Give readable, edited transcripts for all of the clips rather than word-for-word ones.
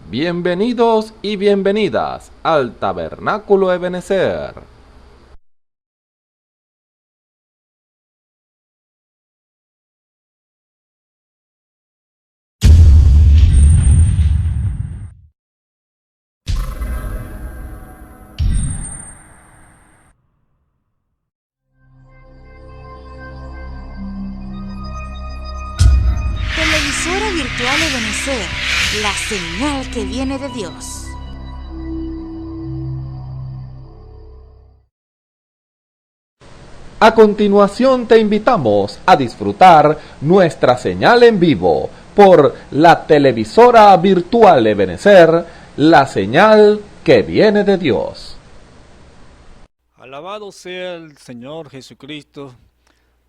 Bienvenidos y bienvenidas al Tabernáculo Ebenezer. Televisora virtual Ebenezer, la señal que viene de Dios. A continuación te invitamos a disfrutar nuestra señal en vivo por la televisora virtual Ebenezer, la señal que viene de Dios. Alabado sea el Señor Jesucristo,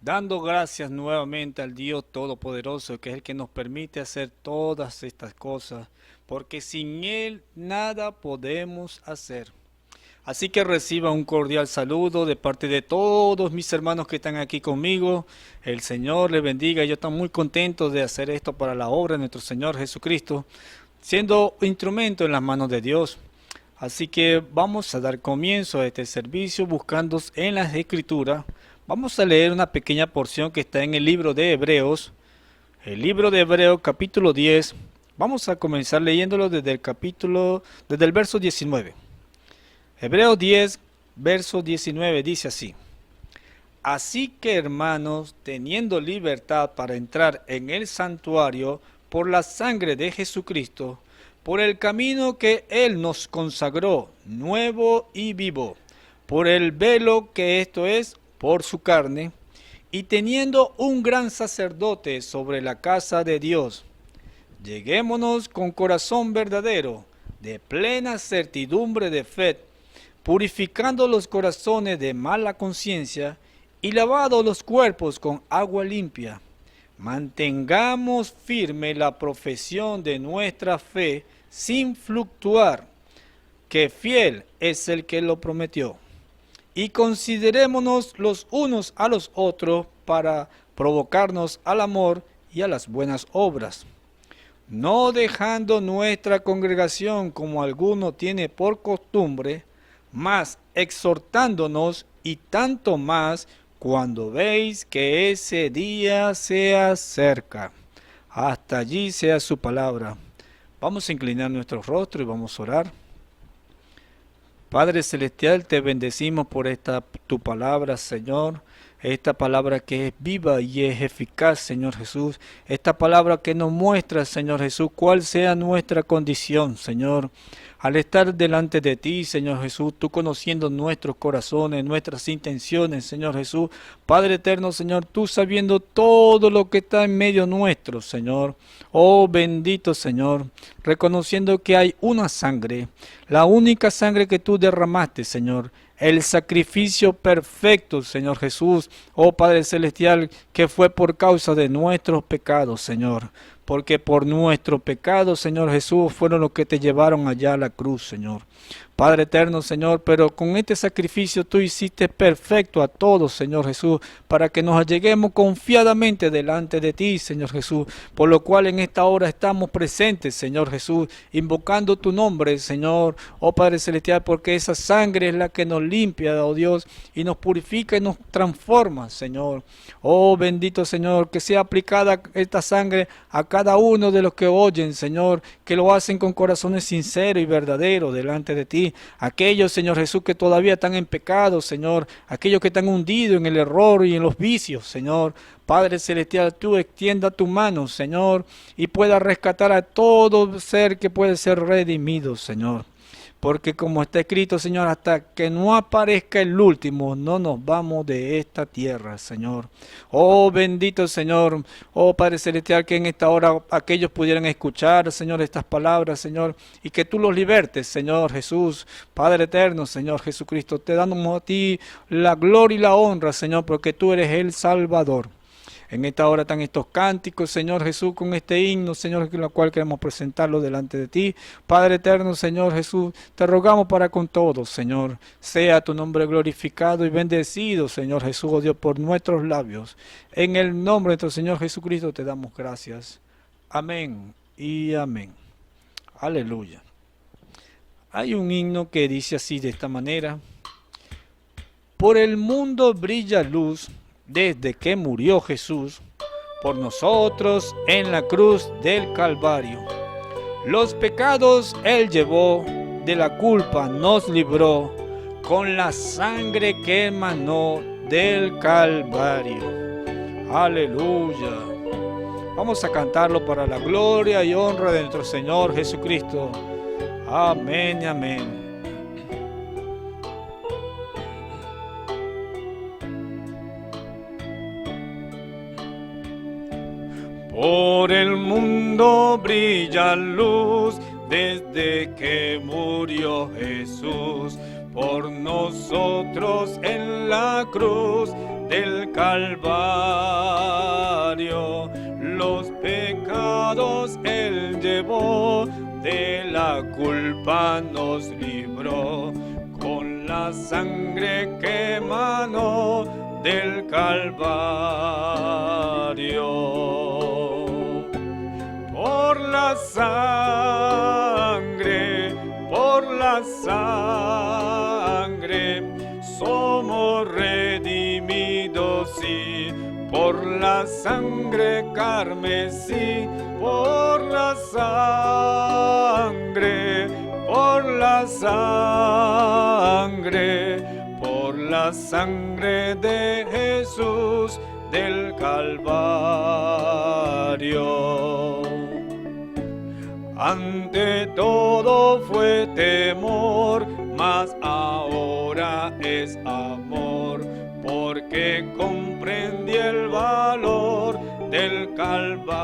dando gracias nuevamente al Dios Todopoderoso, que es el que nos permite hacer todas estas cosas, porque sin Él nada podemos hacer. Así que reciba un cordial saludo de parte de todos mis hermanos que están aquí conmigo. El Señor les bendiga. Yo estoy muy contento de hacer esto para la obra de nuestro Señor Jesucristo, siendo instrumento en las manos de Dios. Así que vamos a dar comienzo a este servicio buscando en las Escrituras. Vamos a leer una pequeña porción que está en el libro de Hebreos. El libro de Hebreos capítulo 10. Vamos a comenzar leyéndolo desde el verso 19. Hebreos 10, verso 19 dice así: Así que, hermanos, teniendo libertad para entrar en el santuario por la sangre de Jesucristo, por el camino que Él nos consagró, nuevo y vivo, por el velo que esto es, por su carne, y teniendo un gran sacerdote sobre la casa de Dios, lleguémonos con corazón verdadero, de plena certidumbre de fe, purificando los corazones de mala conciencia y lavados los cuerpos con agua limpia. Mantengamos firme la profesión de nuestra fe sin fluctuar, que fiel es el que lo prometió. Y considerémonos los unos a los otros para provocarnos al amor y a las buenas obras, no dejando nuestra congregación como alguno tiene por costumbre, mas exhortándonos, y tanto más cuando veis que ese día se acerca. Hasta allí sea su palabra. Vamos a inclinar nuestro rostro y vamos a orar. Padre Celestial, te bendecimos por esta tu palabra, Señor. Esta palabra que es viva y es eficaz, Señor Jesús. Esta palabra que nos muestra, Señor Jesús, cuál sea nuestra condición, Señor. Al estar delante de ti, Señor Jesús, tú conociendo nuestros corazones, nuestras intenciones, Señor Jesús. Padre eterno, Señor, tú sabiendo todo lo que está en medio nuestro, Señor. Oh bendito Señor, reconociendo que hay una sangre, la única sangre que tú derramaste, Señor. El sacrificio perfecto, Señor Jesús, oh Padre Celestial, que fue por causa de nuestros pecados, Señor. Porque por nuestro pecado, Señor Jesús, fueron los que te llevaron allá a la cruz, Señor. Padre eterno, Señor, pero con este sacrificio tú hiciste perfecto a todos, Señor Jesús, para que nos alleguemos confiadamente delante de ti, Señor Jesús, por lo cual en esta hora estamos presentes, Señor Jesús, invocando tu nombre, Señor, oh Padre Celestial, porque esa sangre es la que nos limpia, oh Dios, y nos purifica y nos transforma, Señor. Oh bendito Señor, que sea aplicada esta sangre a cada uno de los que oyen, Señor, que lo hacen con corazones sinceros y verdaderos delante de ti. Aquellos, Señor Jesús, que todavía están en pecado, Señor, aquellos que están hundidos en el error y en los vicios, Señor. Padre Celestial, tú extienda tu mano, Señor, y pueda rescatar a todo ser que puede ser redimido, Señor. Porque como está escrito, Señor, hasta que no aparezca el último, no nos vamos de esta tierra, Señor. Oh bendito Señor, oh Padre Celestial, que en esta hora aquellos pudieran escuchar, Señor, estas palabras, Señor, y que tú los libertes, Señor Jesús, Padre eterno, Señor Jesucristo. Te damos a ti la gloria y la honra, Señor, porque tú eres el Salvador. En esta hora están estos cánticos, Señor Jesús, con este himno, Señor, con el cual queremos presentarlo delante de ti. Padre eterno, Señor Jesús, te rogamos para con todos, Señor. Sea tu nombre glorificado y bendecido, Señor Jesús, oh Dios, por nuestros labios. En el nombre de nuestro Señor Jesucristo te damos gracias. Amén y amén. Aleluya. Hay un himno que dice así, de esta manera: por el mundo brilla luz desde que murió Jesús por nosotros en la cruz del Calvario. Los pecados Él llevó, de la culpa nos libró, con la sangre que emanó del Calvario. Aleluya. Vamos a cantarlo para la gloria y honra de nuestro Señor Jesucristo. Amén y amén. Por el mundo brilla luz desde que murió Jesús por nosotros en la cruz del Calvario. Los pecados Él llevó, de la culpa nos libró, con la sangre que emanó del Calvario. Por la sangre, somos redimidos, sí, por la sangre carmesí, por la sangre de Jesús del Calvario. Ante todo fue temor, mas ahora es amor, porque comprendí el valor del Calvario.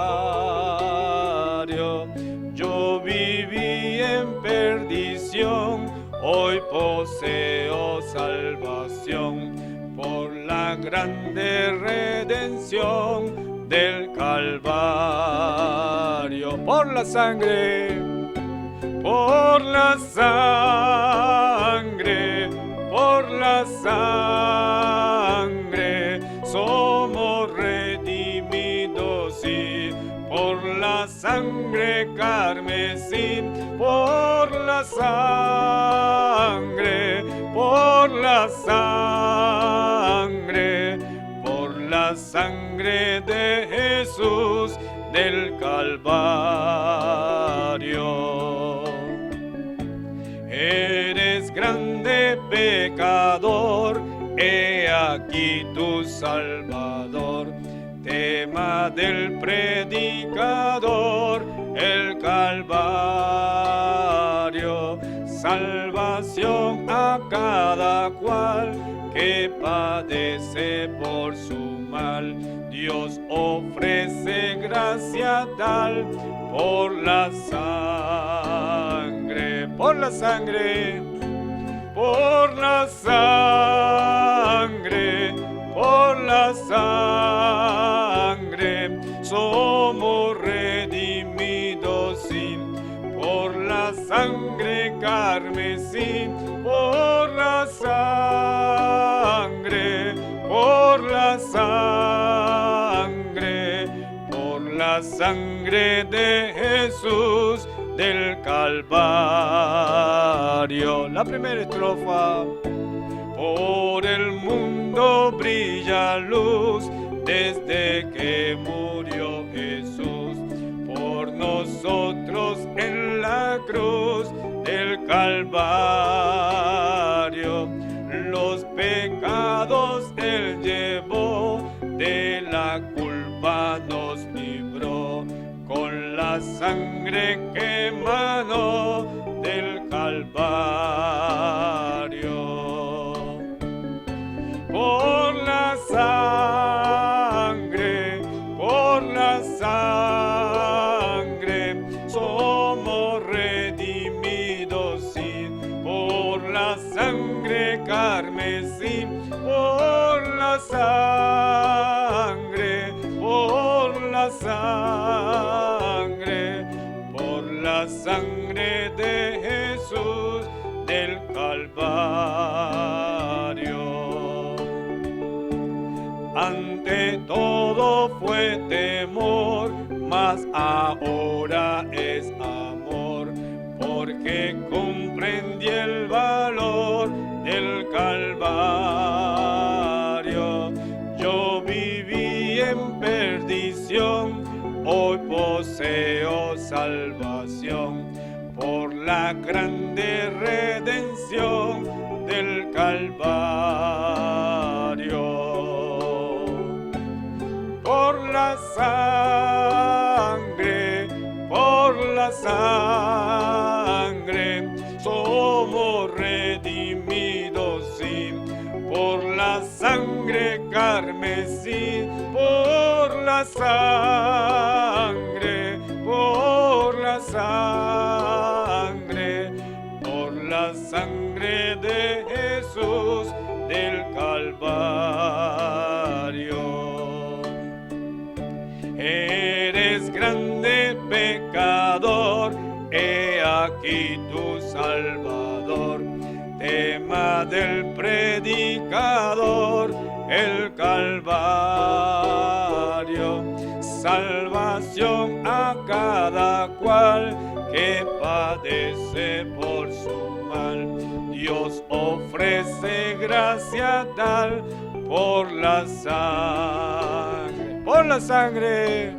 Yo viví en perdición, hoy poseo salvación, por la grande redención del Calvario. Por la sangre, somos redimidos, sí, por la sangre carmesí, por la sangre de Jesús del Calvario. Eres grande pecador, he aquí tu Salvador. Tema del predicador, el Calvario. Salvación a cada cual que padece por su mal. Dios ofrece gracia tal por la sangre, somos redimidos, sí, por la sangre carmesí, por la sangre de Jesús del Calvario. La primera estrofa. Por el mundo brilla luz desde que murió Jesús por nosotros en la cruz del Calvario. Los pecados Él llevó, de la culpa nos libró, con la sangre que emanó del Calvario. Por la sangre, somos redimidos, sí, por la sangre carmesí, por la sangre de Jesús del Calvario. Ante todo fue temor, mas ahora es amor, porque comprendí el valor del Calvario. Yo viví en perdición, hoy poseo salvación por la grande redención del Calvario. Por la sangre, somos redimidos, sí, por la sangre carmesí, por la sangre, de Jesús del Calvario. Eres grande pecador, he aquí tu Salvador, tema del predicador, el Calvario. Salvación a cada cual que padece por su mal. Dios ofrece gracia tal por la sangre, por la sangre,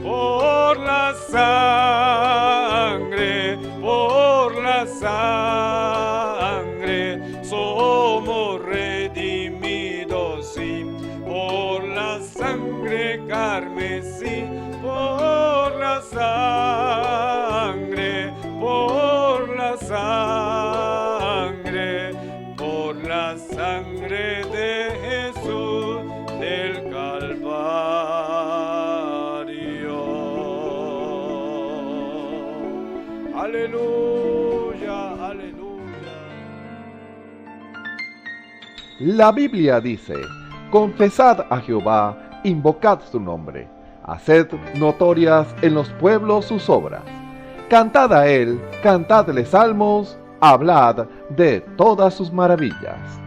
por la sangre, por la sangre, somos redimidos, sí, por la sangre carmesí, por la sangre, por la sangre de Jesús del Calvario. Aleluya, aleluya. La Biblia dice: confesad a Jehová, invocad su nombre, haced notorias en los pueblos sus obras. Cantad a él, cantadle salmos, hablad de todas sus maravillas.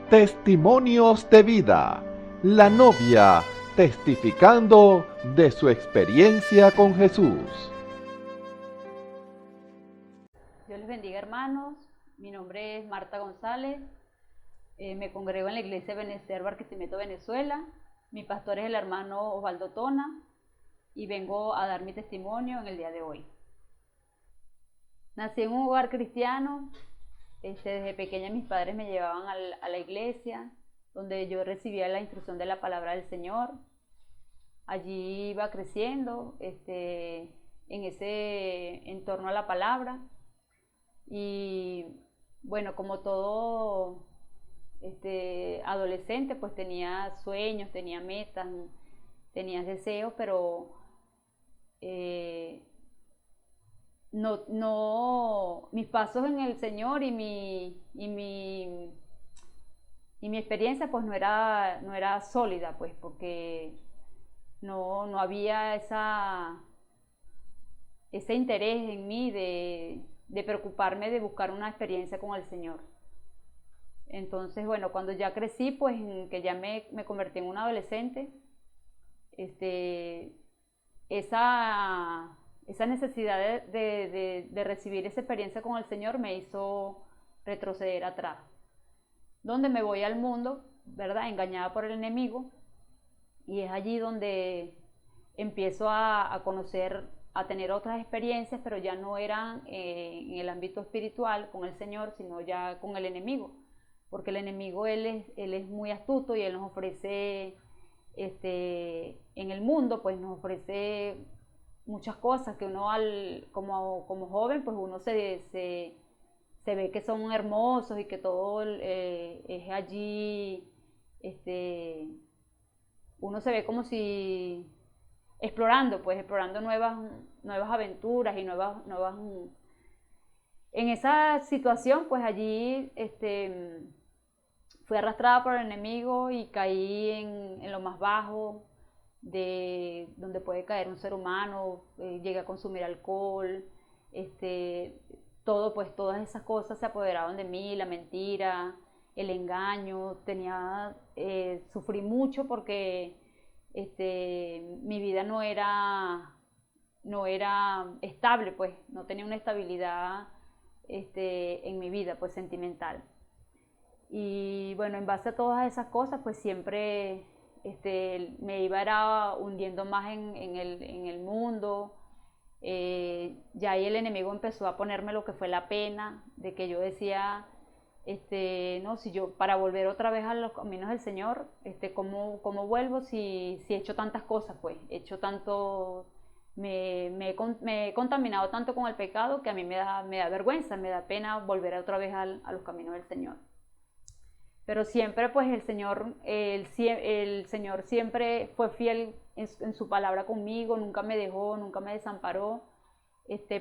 Testimonios de vida. La novia testificando de su experiencia con Jesús. Dios les bendiga, hermanos. Mi nombre es Marta González. Me congrego en la iglesia Benecer Barquisimeto, Venezuela. Mi pastor es el hermano Osvaldo Tona y vengo a dar mi testimonio en el día de hoy. Nací en un hogar cristiano. Desde pequeña mis padres me llevaban a la iglesia, donde yo recibía la instrucción de la palabra del Señor. Allí iba creciendo en ese entorno a la palabra. Y bueno, como todo adolescente, pues tenía sueños, tenía metas, tenía deseos, pero mis pasos en el Señor y mi experiencia pues no era sólida, pues porque no había ese interés en mí de preocuparme de buscar una experiencia con el Señor. Entonces, bueno, cuando ya crecí, pues que ya me convertí en una adolescente, esa necesidad de recibir esa experiencia con el Señor me hizo retroceder atrás. Donde me voy al mundo, ¿verdad? Engañada por el enemigo, y es allí donde empiezo a conocer, a tener otras experiencias, pero ya no eran en el ámbito espiritual con el Señor, sino ya con el enemigo, porque el enemigo él es muy astuto y él nos ofrece en el mundo, pues nos ofrece muchas cosas que uno como joven pues uno se ve que son hermosos y que todo es allí, uno se ve como si explorando nuevas aventuras y nuevas en esa situación. Pues allí fui arrastrada por el enemigo y caí en lo más bajo de donde puede caer un ser humano. Llegué a consumir alcohol, todas esas cosas se apoderaron de mí, la mentira, el engaño. Sufrí mucho porque mi vida no era no era estable, pues no tenía una estabilidad en mi vida, pues sentimental. Y bueno, en base a todas esas cosas, pues siempre me iba hundiendo más en el mundo. Ya ahí el enemigo empezó a ponerme lo que fue la pena, de que yo decía, no, si yo para volver otra vez a los caminos del Señor, ¿cómo vuelvo si he hecho tantas cosas? Pues he hecho tanto, me he contaminado tanto con el pecado que a mí me da vergüenza, me da pena volver otra vez a los caminos del Señor. Pero siempre pues el Señor siempre fue fiel en su palabra conmigo, nunca me dejó, nunca me desamparó.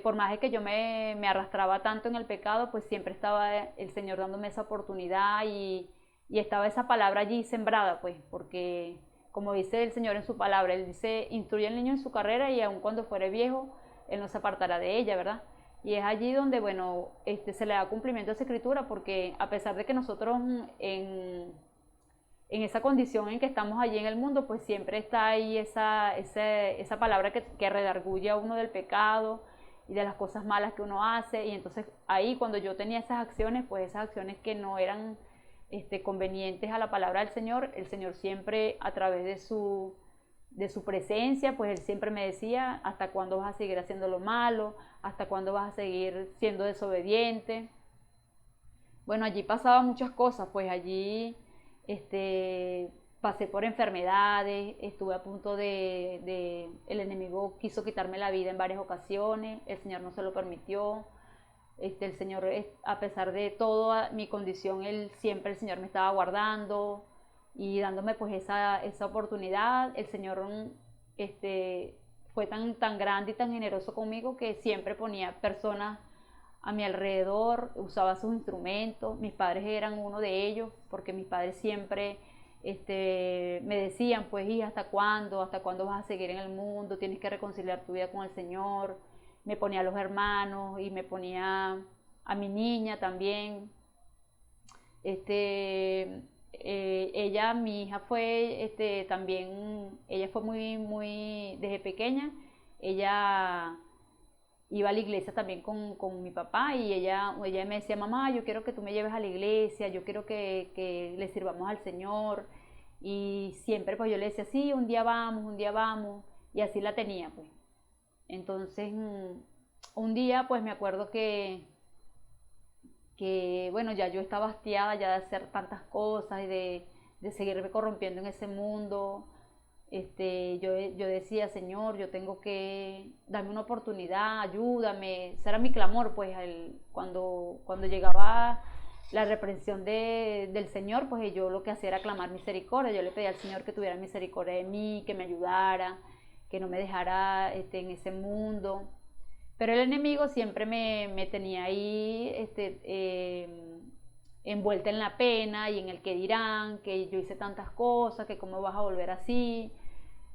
Por más de que yo me arrastraba tanto en el pecado, pues siempre estaba el Señor dándome esa oportunidad y estaba esa palabra allí sembrada, pues, porque como dice el Señor en su palabra, Él dice, instruye al niño en su carrera y aun cuando fuere viejo, Él no se apartará de ella, ¿verdad? Y es allí donde, bueno, se le da cumplimiento a esa escritura, porque a pesar de que nosotros en esa condición en que estamos allí en el mundo, pues siempre está ahí esa palabra que redarguye a uno del pecado y de las cosas malas que uno hace. Y entonces ahí cuando yo tenía esas acciones, pues esas acciones que no eran convenientes a la palabra del Señor, el Señor siempre a través de su presencia, pues Él siempre me decía, ¿hasta cuándo vas a seguir haciendo lo malo? ¿Hasta cuándo vas a seguir siendo desobediente? Bueno, allí pasaban muchas cosas, pues allí pasé por enfermedades, estuve a punto el enemigo quiso quitarme la vida en varias ocasiones, el Señor no se lo permitió. El Señor, a pesar de toda mi condición, siempre el Señor me estaba guardando y dándome pues esa oportunidad. El Señor fue tan grande y tan generoso conmigo que siempre ponía personas a mi alrededor, usaba sus instrumentos. Mis padres eran uno de ellos, porque mis padres siempre me decían, pues, ¿y hasta cuándo? ¿Hasta cuándo vas a seguir en el mundo? Tienes que reconciliar tu vida con el Señor. Me ponía a los hermanos y me ponía a mi niña también. Ella, mi hija fue también, ella fue muy, desde pequeña, ella iba a la iglesia también con mi papá y ella me decía, mamá, yo quiero que tú me lleves a la iglesia, yo quiero que le sirvamos al Señor. Y siempre pues yo le decía, sí, un día vamos, y así la tenía pues. Entonces, un día pues me acuerdo que bueno, ya yo estaba hastiada ya de hacer tantas cosas y de seguirme corrompiendo en ese mundo. Yo decía, Señor, yo tengo que darme una oportunidad, ayúdame. Ese era mi clamor, pues, cuando llegaba la reprensión del Señor, pues yo lo que hacía era clamar misericordia. Yo le pedía al Señor que tuviera misericordia de mí, que me ayudara, que no me dejara en ese mundo. Pero el enemigo siempre me tenía ahí envuelta en la pena y en el que dirán, que yo hice tantas cosas, que cómo vas a volver así.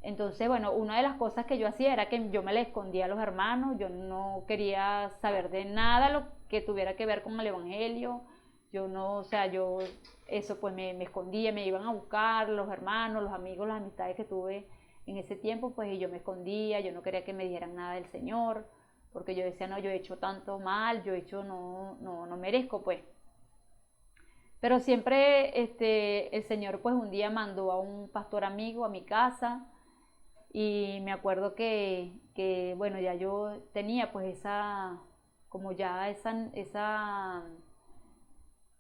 Entonces, bueno, una de las cosas que yo hacía era que yo me le escondía a los hermanos, yo no quería saber de nada lo que tuviera que ver con el evangelio. Yo no, o sea, eso pues me escondía, me iban a buscar los hermanos, los amigos, las amistades que tuve en ese tiempo, pues y yo me escondía, yo no quería que me dijeran nada del Señor, porque yo decía, no, yo he hecho tanto mal, no merezco pues. Pero siempre el Señor pues un día mandó a un pastor amigo a mi casa y me acuerdo que bueno, ya yo tenía pues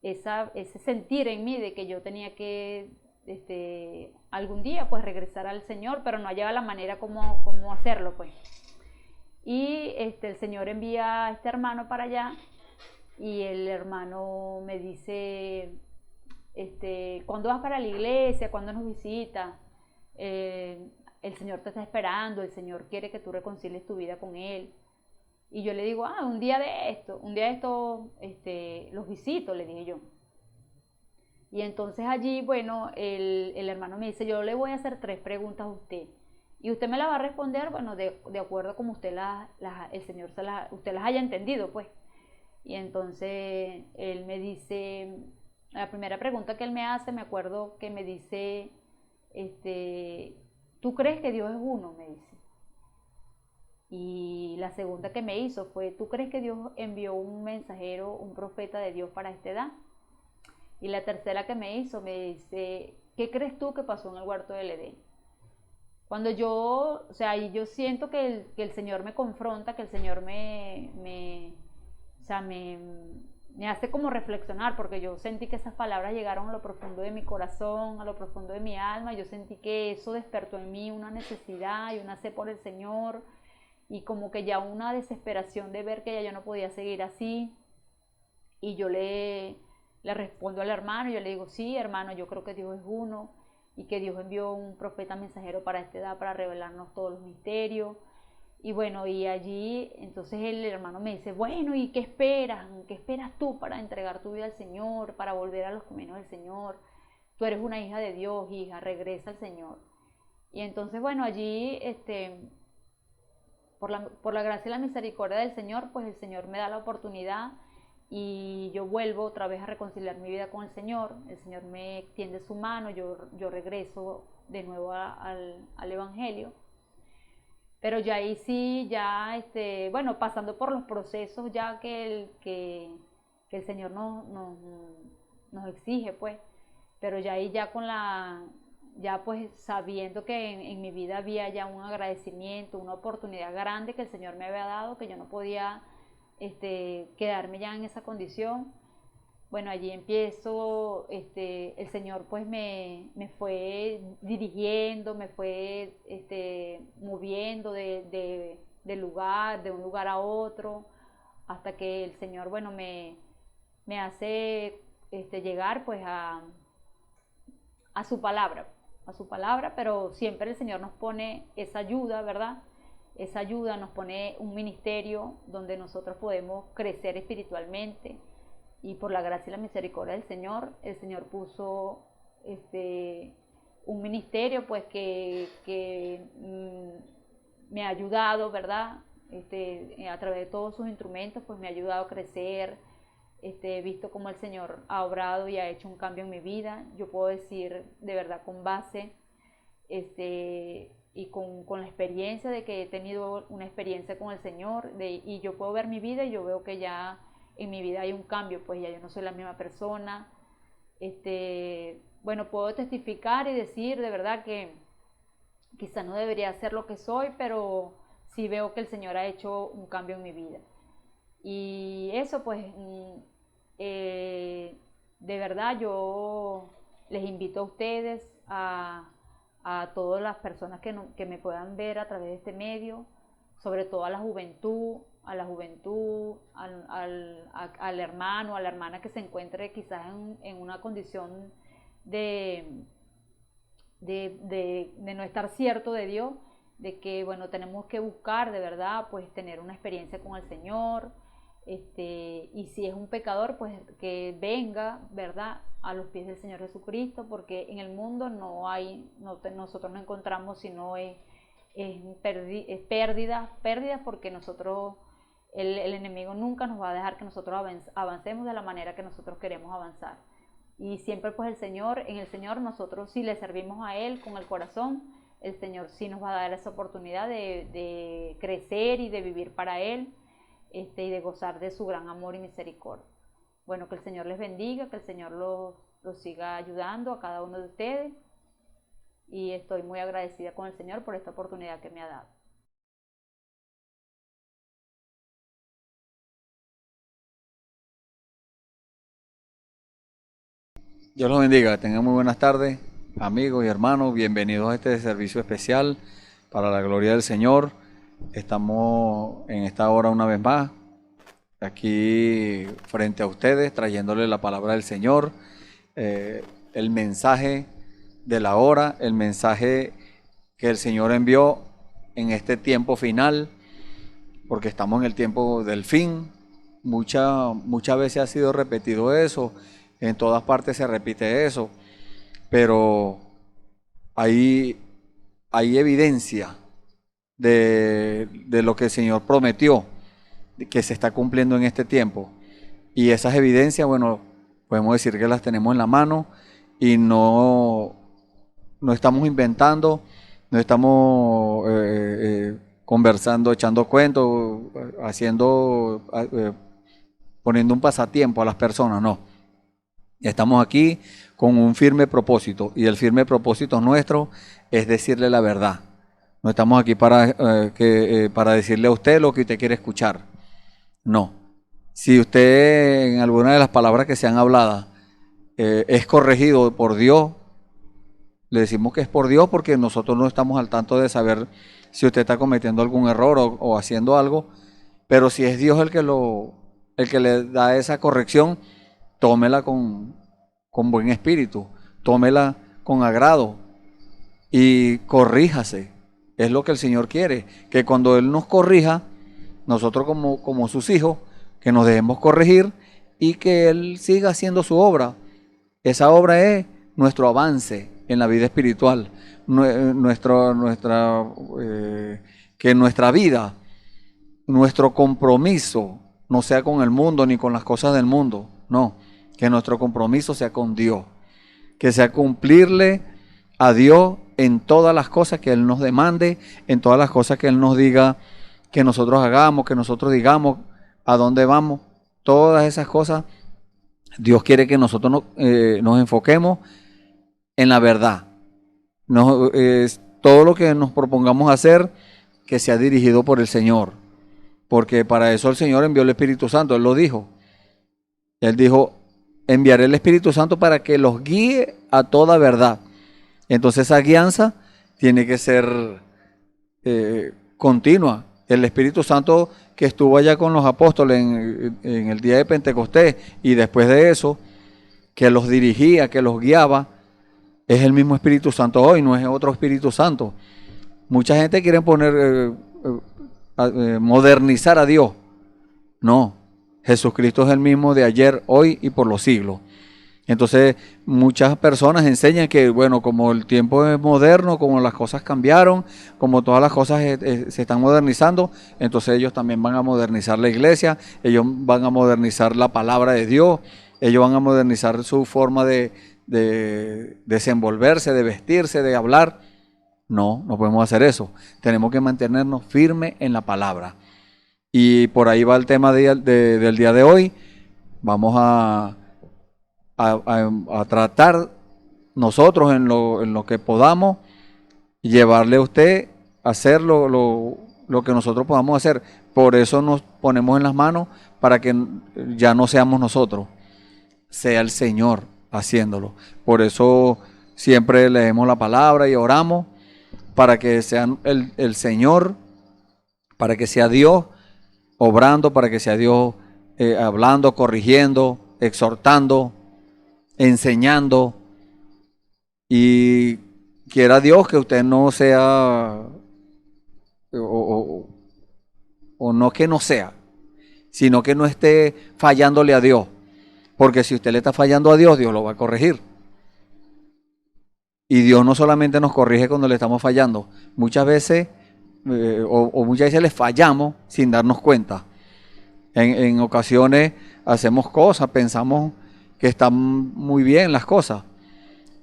ese sentir en mí de que yo tenía que algún día pues regresar al Señor, pero no hallaba la manera como hacerlo pues. Y el Señor envía a este hermano para allá y el hermano me dice, ¿cuándo vas para la iglesia? ¿Cuándo nos visitas? El Señor te está esperando, el Señor quiere que tú reconcilies tu vida con Él. Y yo le digo, un día de esto los visito, le dije yo. Y entonces allí, bueno, el hermano me dice, yo le voy a hacer 3 preguntas a usted. Y usted me la va a responder, bueno, de acuerdo como usted el Señor usted las haya entendido, pues. Y entonces él me dice, la primera pregunta que él me hace, me acuerdo que me dice, ¿tú crees que Dios es uno? Me dice. Y la segunda que me hizo fue, ¿tú crees que Dios envió un mensajero, un profeta de Dios para esta edad? Y la tercera que me hizo me dice, ¿qué crees tú que pasó en el huerto del Edén? Cuando yo, o sea, yo siento que el Señor me confronta, que el Señor o sea, me hace como reflexionar, porque yo sentí que esas palabras llegaron a lo profundo de mi corazón, a lo profundo de mi alma. Yo sentí que eso despertó en mí una necesidad y una sed por el Señor, y como que ya una desesperación de ver que ya yo no podía seguir así. Y yo le respondo al hermano, yo le digo, sí, hermano, yo creo que Dios es uno y que Dios envió un profeta mensajero para esta edad para revelarnos todos los misterios. Y bueno, y allí entonces el hermano me dice, bueno, ¿y qué esperas? ¿Qué esperas tú para entregar tu vida al Señor, para volver a los caminos del Señor? Tú eres una hija de Dios, hija, regresa al Señor. Y entonces, bueno, allí, por la gracia y la misericordia del Señor, pues el Señor me da la oportunidad y yo vuelvo otra vez a reconciliar mi vida con el Señor me extiende su mano, yo regreso de nuevo al Evangelio, pero ya ahí sí, ya, bueno, pasando por los procesos ya que el Señor nos exige, pues, pero ya ahí ya ya pues sabiendo que en mi vida había ya un agradecimiento, una oportunidad grande que el Señor me había dado, que yo no podía quedarme ya en esa condición. Bueno, allí empiezo, el Señor pues me fue dirigiendo, me fue moviendo de un lugar a otro, hasta que el Señor, bueno, me hace llegar pues a su palabra, pero siempre el Señor nos pone esa ayuda, ¿verdad? Esa ayuda nos pone un ministerio donde nosotros podemos crecer espiritualmente, y por la gracia y la misericordia del Señor, el Señor puso un ministerio pues que me ha ayudado, ¿verdad? A través de todos sus instrumentos pues me ha ayudado a crecer. He visto cómo el Señor ha obrado y ha hecho un cambio en mi vida. Yo puedo decir de verdad con base y con la experiencia de que he tenido una experiencia con el Señor, y yo puedo ver mi vida y yo veo que ya en mi vida hay un cambio, pues ya yo no soy la misma persona. Bueno, puedo testificar y decir de verdad que quizá no debería ser lo que soy, pero sí veo que el Señor ha hecho un cambio en mi vida. Y eso pues, de verdad yo les invito a ustedes, a todas las personas que me puedan ver a través de este medio, sobre todo a la juventud, al hermano, a la hermana que se encuentre quizás en una condición de no estar cierto de Dios, de que bueno, tenemos que buscar de verdad pues tener una experiencia con el Señor, y si es un pecador pues que venga, ¿verdad?, a los pies del Señor Jesucristo, porque en el mundo nosotros no encontramos sino pérdidas, porque nosotros, el enemigo nunca nos va a dejar que nosotros avancemos de la manera que nosotros queremos avanzar. Y siempre pues en el Señor nosotros, si le servimos a Él con el corazón, el Señor sí nos va a dar esa oportunidad de crecer y de vivir para Él, y de gozar de su gran amor y misericordia. Bueno, que el Señor les bendiga, que el Señor los siga ayudando a cada uno de ustedes, y estoy muy agradecida con el Señor por esta oportunidad que me ha dado. Dios los bendiga, tengan muy buenas tardes, amigos y hermanos, bienvenidos a este servicio especial para la gloria del Señor. Estamos en esta hora una vez más, aquí frente a ustedes, trayéndoles la palabra del Señor, el mensaje de la hora, el mensaje que el Señor envió en este tiempo final, porque estamos en el tiempo del fin. Muchas veces ha sido repetido eso, en todas partes se repite eso, pero hay evidencia de lo que el Señor prometió, que se está cumpliendo en este tiempo. Y esas evidencias, bueno, podemos decir que las tenemos en la mano, y no estamos inventando, no estamos conversando, echando cuentos, poniendo un pasatiempo a las personas, no. Estamos aquí con un firme propósito, y el firme propósito nuestro es decirle la verdad. No estamos aquí para decirle a usted lo que usted quiere escuchar. No. Si usted en alguna de las palabras que sean habladas es corregido por Dios, le decimos que es por Dios, porque nosotros no estamos al tanto de saber si usted está cometiendo algún error o haciendo algo. Pero si es Dios el que le da esa corrección, tómela con buen espíritu, tómela con agrado y corríjase. Es lo que el Señor quiere, que cuando Él nos corrija, nosotros como sus hijos, que nos dejemos corregir y que Él siga haciendo su obra. Esa obra es nuestro avance en la vida espiritual, que nuestra vida, nuestro compromiso no sea con el mundo ni con las cosas del mundo, no, que nuestro compromiso sea con Dios, que sea cumplirle a Dios en todas las cosas que Él nos demande, en todas las cosas que Él nos diga que nosotros hagamos, que nosotros digamos a dónde vamos. Todas esas cosas, Dios quiere que nosotros nos enfoquemos en la verdad. Todo lo que nos propongamos hacer, que sea dirigido por el Señor, porque para eso el Señor envió el Espíritu Santo. Él lo dijo. Él dijo: enviaré el Espíritu Santo para que los guíe a toda verdad. Entonces esa guianza tiene que ser continua. El Espíritu Santo que estuvo allá con los apóstoles en el día de Pentecostés, y después de eso, que los dirigía, que los guiaba, es el mismo Espíritu Santo hoy, no es otro Espíritu Santo. Mucha gente quiere modernizar a Dios. No, Jesucristo es el mismo de ayer, hoy y por los siglos. Entonces muchas personas enseñan que, bueno, como el tiempo es moderno, como las cosas cambiaron, como todas las cosas se están modernizando, entonces ellos también van a modernizar la iglesia, ellos van a modernizar la palabra de Dios, ellos van a modernizar su forma de desenvolverse, de vestirse, de hablar. No, no podemos hacer eso. Tenemos que mantenernos firmes en la palabra. Y por ahí va el tema del día de hoy. Vamos a tratar nosotros en lo que podamos, llevarle a usted a hacer lo que nosotros podamos hacer. Por eso nos ponemos en las manos, para que ya no seamos nosotros, sea el Señor haciéndolo. Por eso siempre leemos la palabra y oramos para que sea el Señor, para que sea Dios obrando, para que sea Dios hablando, corrigiendo, exhortando, enseñando. Y quiera Dios que usted no sea, o no que no sea, sino que no esté fallándole a Dios. Porque si usted le está fallando a Dios, Dios lo va a corregir. Y Dios no solamente nos corrige cuando le estamos fallando. Muchas veces, muchas veces le fallamos sin darnos cuenta. En ocasiones hacemos cosas, pensamos que están muy bien las cosas,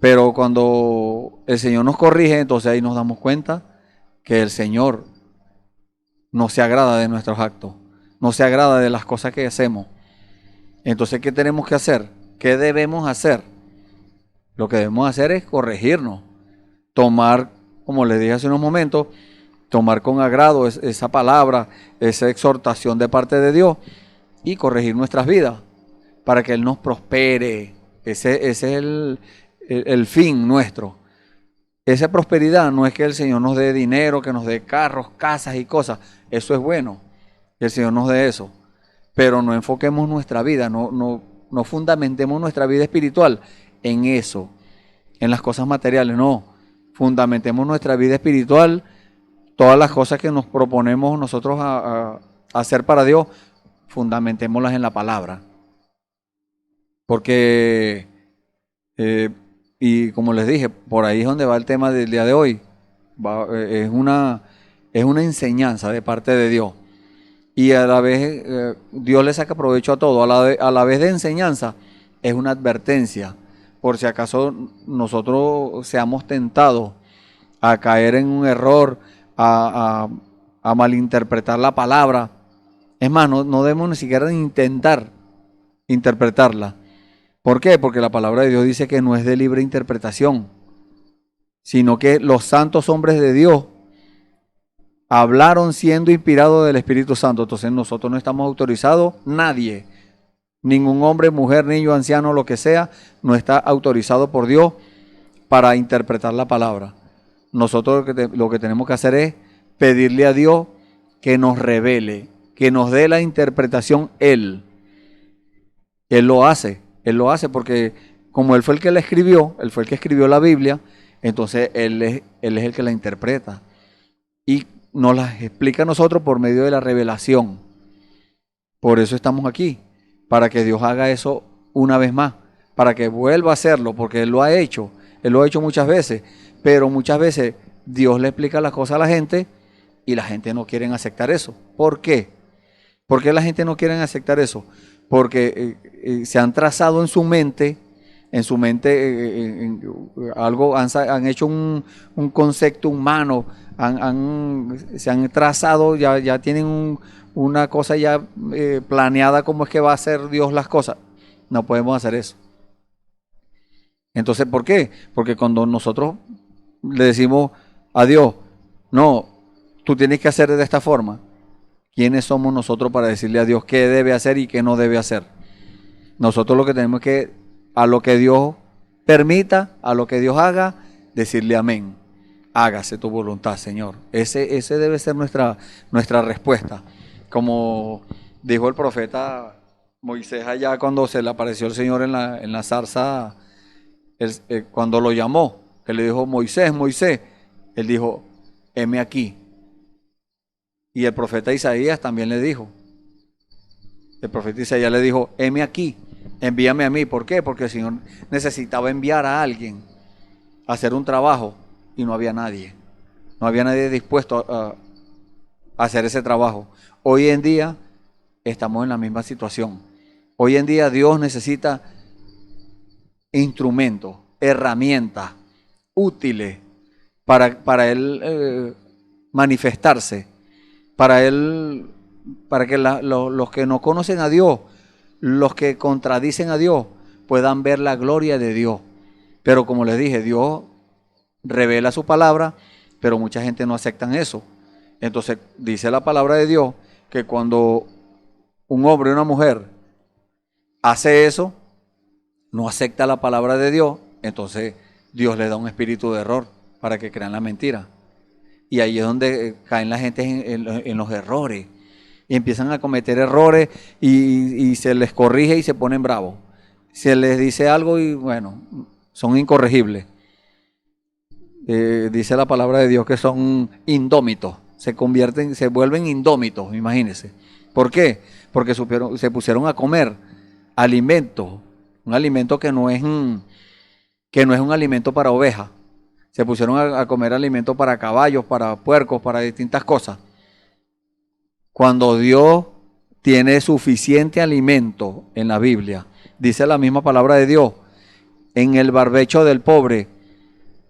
pero cuando el Señor nos corrige, entonces ahí nos damos cuenta que el Señor no se agrada de nuestros actos, no se agrada de las cosas que hacemos. Entonces, ¿qué tenemos que hacer? ¿Qué debemos hacer? Lo que debemos hacer es corregirnos, tomar, como les dije hace unos momentos, tomar con agrado esa palabra, esa exhortación de parte de Dios, y corregir nuestras vidas para que Él nos prospere. Ese es el fin nuestro. Esa prosperidad no es que el Señor nos dé dinero, que nos dé carros, casas y cosas. Eso es bueno, que el Señor nos dé eso. Pero no enfoquemos nuestra vida, no fundamentemos nuestra vida espiritual en eso, en las cosas materiales. No, fundamentemos nuestra vida espiritual, todas las cosas que nos proponemos nosotros a hacer para Dios, fundamentémoslas en la palabra. Porque, y como les dije, por ahí es donde va el tema del día de hoy. Es una enseñanza de parte de Dios. Y a la vez Dios le saca provecho a todo. A la vez de enseñanza, es una advertencia. Por si acaso nosotros seamos tentados a caer en un error, a a malinterpretar la palabra. Es más, no debemos ni siquiera intentar interpretarla. ¿Por qué? Porque la palabra de Dios dice que no es de libre interpretación, sino que los santos hombres de Dios hablaron siendo inspirados del Espíritu Santo. Entonces nosotros no estamos autorizados, nadie, ningún hombre, mujer, niño, anciano, lo que sea, no está autorizado por Dios para interpretar la palabra. Nosotros lo que tenemos que hacer es pedirle a Dios que nos revele, que nos dé la interpretación Él. Él lo hace porque como Él fue el que la escribió, Él fue el que escribió la Biblia, entonces Él es el que la interpreta. Y nos las explica a nosotros por medio de la revelación. Por eso estamos aquí, para que Dios haga eso una vez más, para que vuelva a hacerlo, porque Él lo ha hecho muchas veces, pero muchas veces Dios le explica las cosas a la gente y la gente no quiere aceptar eso. ¿Por qué? ¿Por qué la gente no quiere aceptar eso? Porque se han trazado en su mente algo, han hecho un concepto humano, se han trazado, ya tienen una cosa ya planeada cómo es que va a hacer Dios las cosas. No podemos hacer eso. Entonces, ¿por qué? Porque cuando nosotros le decimos a Dios, no, tú tienes que hacer de esta forma, ¿quiénes somos nosotros para decirle a Dios qué debe hacer y qué no debe hacer? Nosotros lo que tenemos que, a lo que Dios permita, a lo que Dios haga, decirle amén. Hágase tu voluntad, Señor. Ese debe ser nuestra respuesta. Como dijo el profeta Moisés allá cuando se le apareció el Señor en la zarza, cuando lo llamó, que le dijo, Moisés, Moisés, él dijo, heme aquí. Y el profeta Isaías también le dijo, el profeta Isaías le dijo, heme aquí, envíame a mí. ¿Por qué? Porque el Señor necesitaba enviar a alguien a hacer un trabajo y no había nadie. No había nadie dispuesto a hacer ese trabajo. Hoy en día estamos en la misma situación. Hoy en día Dios necesita instrumentos, herramientas útiles para Él manifestarse, para que los que no conocen a Dios, los que contradicen a Dios, puedan ver la gloria de Dios. Pero como les dije, Dios revela su palabra, pero mucha gente no acepta eso. Entonces dice la palabra de Dios que cuando un hombre o una mujer hace eso, no acepta la palabra de Dios, entonces Dios le da un espíritu de error para que crean la mentira. Y ahí es donde caen la gente en los errores. Y empiezan a cometer errores y se les corrige y se ponen bravos. Se les dice algo y bueno, son incorregibles. Dice la palabra de Dios que son indómitos. Se vuelven indómitos, imagínense. ¿Por qué? Porque se pusieron a comer alimentos. Un alimento que no es un alimento para ovejas. Se pusieron a comer alimentos para caballos, para puercos, para distintas cosas. Cuando Dios tiene suficiente alimento en la Biblia, dice la misma palabra de Dios, en el barbecho del pobre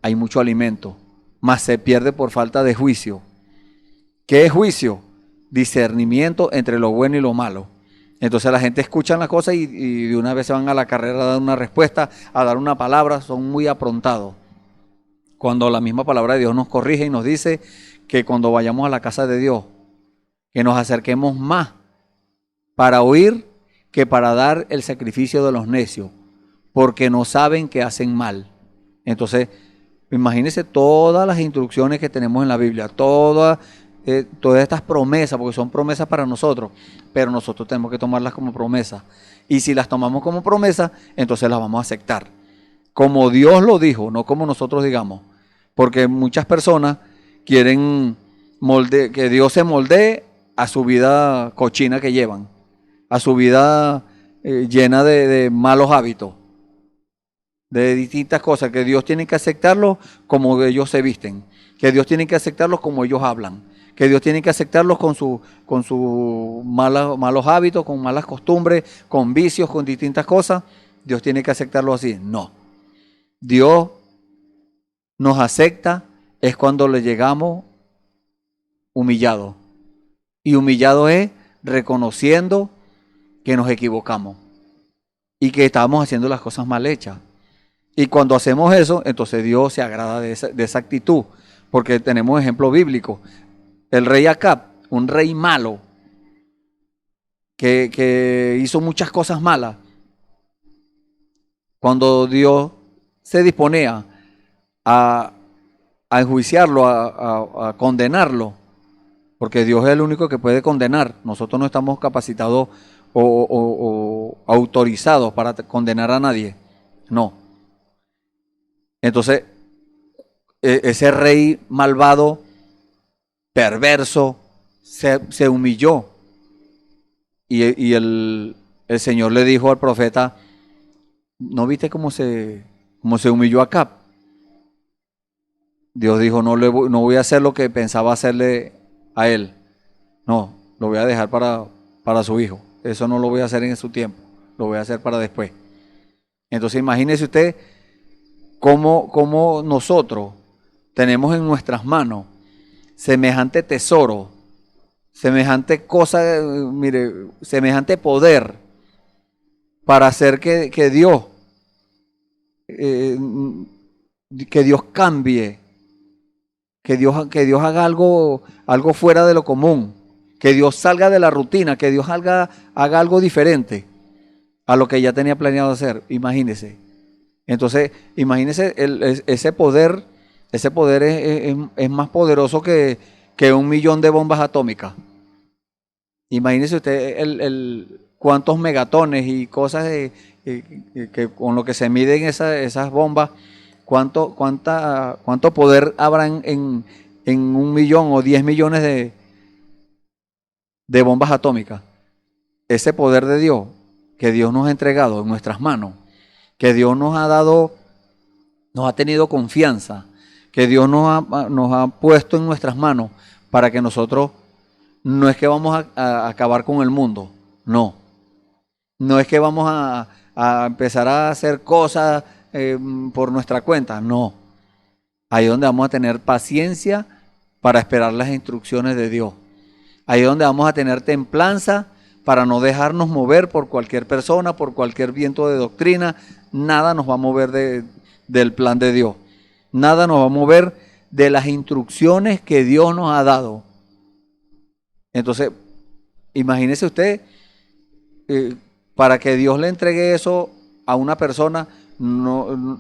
hay mucho alimento, mas se pierde por falta de juicio. ¿Qué es juicio? Discernimiento entre lo bueno y lo malo. Entonces la gente escucha las cosas y de una vez se van a la carrera a dar una respuesta, a dar una palabra, son muy aprontados. Cuando la misma palabra de Dios nos corrige y nos dice que cuando vayamos a la casa de Dios, que nos acerquemos más para oír que para dar el sacrificio de los necios, porque no saben que hacen mal. Entonces, imagínense todas las instrucciones que tenemos en la Biblia, todas estas promesas, porque son promesas para nosotros, pero nosotros tenemos que tomarlas como promesas. Y si las tomamos como promesas, entonces las vamos a aceptar. Como Dios lo dijo, no como nosotros digamos. Porque muchas personas quieren que Dios se moldee a su vida cochina que llevan, a su vida llena de malos hábitos, de distintas cosas, que Dios tiene que aceptarlos como ellos se visten, que Dios tiene que aceptarlos como ellos hablan, que Dios tiene que aceptarlos con sus malos hábitos, con malas costumbres, con vicios, con distintas cosas. Dios tiene que aceptarlos así. No. Dios nos acepta es cuando le llegamos humillados, Y humillado es reconociendo que nos equivocamos y que estábamos haciendo las cosas mal hechas. Y cuando hacemos eso, entonces Dios se agrada de esa actitud, porque tenemos ejemplo bíblico. El rey Acab, un rey malo, que hizo muchas cosas malas, cuando Dios se disponía a enjuiciarlo, a condenarlo, porque Dios es el único que puede condenar. Nosotros no estamos capacitados o autorizados para condenar a nadie. No. Entonces, ese rey malvado, perverso, se humilló. Y el Señor le dijo al profeta, ¿no viste cómo se humilló Acab? Dios dijo, no voy a hacer lo que pensaba hacerle a él. No, lo voy a dejar para su hijo. Eso no lo voy a hacer en su tiempo. Lo voy a hacer para después. Entonces imagínese usted cómo nosotros tenemos en nuestras manos semejante tesoro, semejante cosa, mire, semejante poder para hacer que Dios cambie, que Dios haga algo fuera de lo común, que Dios salga de la rutina, que Dios haga algo diferente a lo que ya tenía planeado hacer. Imagínese. Entonces, imagínese ese poder es más poderoso que 1.000.000 de bombas atómicas. Imagínese usted cuántos megatones y cosas que con lo que se miden esas bombas, cuánto poder habrá en 1.000.000 o 10 millones de bombas atómicas. Ese poder de Dios que Dios nos ha entregado en nuestras manos, que Dios nos ha tenido confianza, que Dios nos ha puesto en nuestras manos para que nosotros, no es que vamos a acabar con el mundo, no es que vamos a empezar a hacer cosas por nuestra cuenta, no. Ahí es donde vamos a tener paciencia para esperar las instrucciones de Dios. Ahí es donde vamos a tener templanza para no dejarnos mover por cualquier persona, por cualquier viento de doctrina. Nada nos va a mover del plan de Dios. Nada nos va a mover de las instrucciones que Dios nos ha dado. Entonces, imagínese usted, para que Dios le entregue eso a una persona, no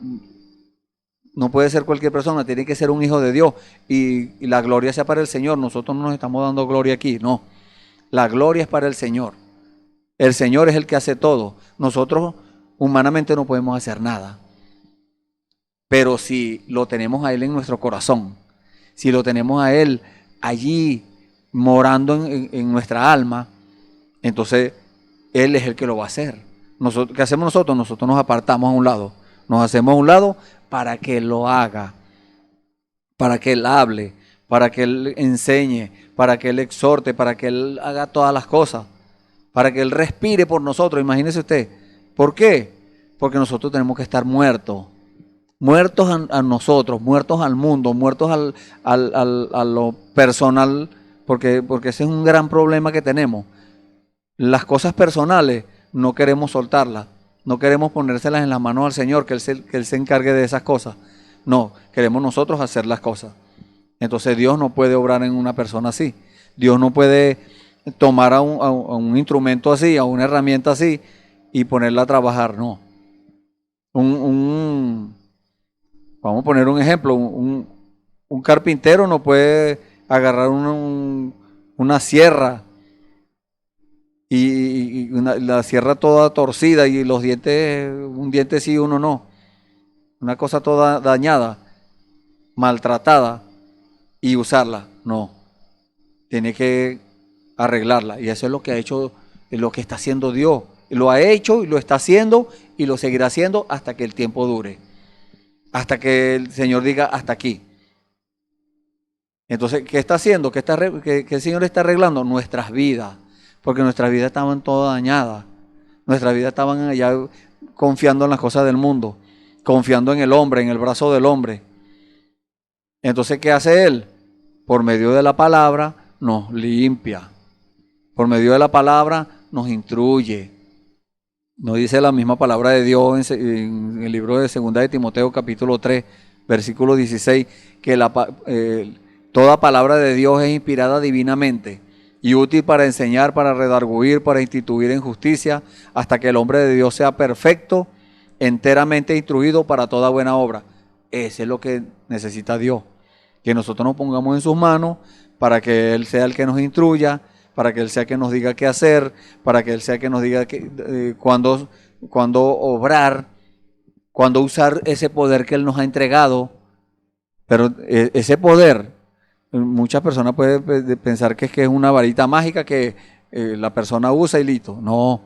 puede ser cualquier persona, tiene que ser un hijo de Dios. Y la gloria sea para el Señor. Nosotros no nos estamos dando gloria aquí, no. La gloria es para el Señor. El Señor es el que hace todo. Nosotros humanamente no podemos hacer nada. Pero si lo tenemos a Él en nuestro corazón, si lo tenemos a Él allí morando en nuestra alma, entonces Él es el que lo va a hacer. ¿Qué hacemos nosotros? Nosotros nos apartamos a un lado. Nos hacemos a un lado para que Él lo haga, para que Él hable, para que Él enseñe, para que Él exhorte, para que Él haga todas las cosas, para que Él respire por nosotros. Imagínese usted. ¿Por qué? Porque nosotros tenemos que estar muertos a nosotros, muertos al mundo, muertos a lo personal, porque ese es un gran problema que tenemos. Las cosas personales no queremos soltarlas, no queremos ponérselas en las manos al Señor, que Él se encargue de esas cosas. No, queremos nosotros hacer las cosas. Entonces Dios no puede obrar en una persona así. Dios no puede tomar a un instrumento así, a una herramienta así y ponerla a trabajar, no. Vamos a poner un ejemplo, un carpintero no puede agarrar una sierra y la sierra toda torcida y los dientes, un diente sí, uno no. Una cosa toda dañada, maltratada y usarla, no. Tiene que arreglarla y eso es lo que ha hecho, lo que está haciendo Dios. Lo ha hecho y lo está haciendo y lo seguirá haciendo hasta que el tiempo dure. Hasta que el Señor diga hasta aquí. Entonces, ¿qué está haciendo? ¿Qué el Señor está arreglando? Nuestras vidas. Porque nuestras vidas estaban todas dañadas. Nuestras vidas estaban allá confiando en las cosas del mundo. Confiando en el hombre, en el brazo del hombre. Entonces, ¿qué hace Él? Por medio de la palabra nos limpia. Por medio de la palabra nos instruye. Nos dice la misma palabra de Dios en el libro de 2 de Timoteo capítulo 3, versículo 16, que toda palabra de Dios es inspirada divinamente y útil para enseñar, para redarguir, para instituir en justicia, hasta que el hombre de Dios sea perfecto, enteramente instruido para toda buena obra. Eso es lo que necesita Dios, que nosotros nos pongamos en sus manos para que Él sea el que nos instruya, para que Él sea el que nos diga qué hacer, para que Él sea el que nos diga cuándo obrar, cuándo usar ese poder que Él nos ha entregado. Pero ese poder, muchas personas pueden pensar que es una varita mágica que la persona usa y listo. No,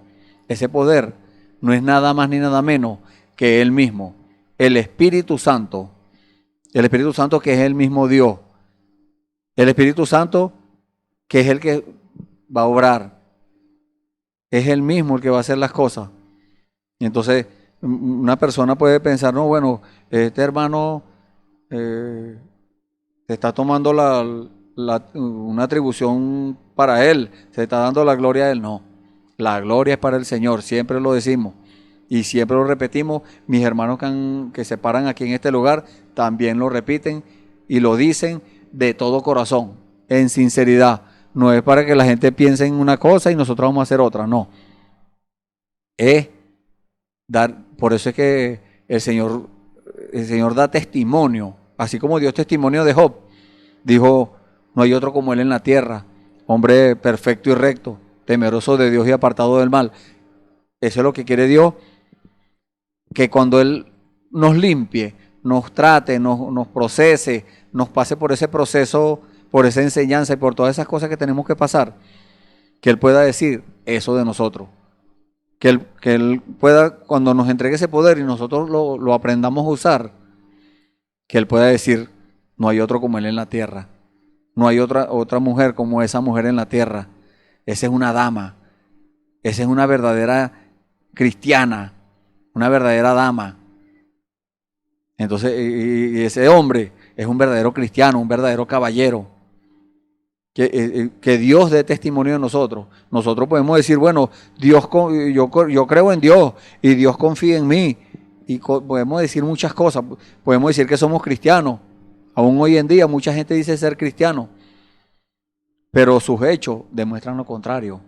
ese poder no es nada más ni nada menos que Él mismo, el Espíritu Santo. El Espíritu Santo, que es el mismo Dios. El Espíritu Santo, que es el que va a obrar. Es Él mismo el que va a hacer las cosas. Y entonces una persona puede pensar, no, bueno, este hermano se está tomando una atribución para él, se está dando la gloria a él. No, la gloria es para el Señor, siempre lo decimos y siempre lo repetimos. Mis hermanos que se paran aquí en este lugar también lo repiten y lo dicen de todo corazón, en sinceridad. No es para que la gente piense en una cosa y nosotros vamos a hacer otra, no. Por eso es que el Señor da testimonio, así como dio testimonio de Job. Dijo, no hay otro como Él en la tierra, hombre perfecto y recto, temeroso de Dios y apartado del mal. Eso es lo que quiere Dios, que cuando Él nos limpie, nos trate, nos procese, nos pase por ese proceso, por esa enseñanza y por todas esas cosas que tenemos que pasar, que Él pueda decir eso de nosotros. Que él pueda, cuando nos entregue ese poder y nosotros lo aprendamos a usar, que Él pueda decir, no hay otro como Él en la tierra. No hay otra mujer como esa mujer en la tierra. Esa es una dama. Esa es una verdadera cristiana, una verdadera dama. Entonces, y ese hombre es un verdadero cristiano, un verdadero caballero. Que Dios dé testimonio de nosotros. Nosotros podemos decir, bueno, yo creo en Dios y Dios confía en mí. Y podemos decir muchas cosas. Podemos decir que somos cristianos. Aún hoy en día mucha gente dice ser cristiano, pero sus hechos demuestran lo contrario.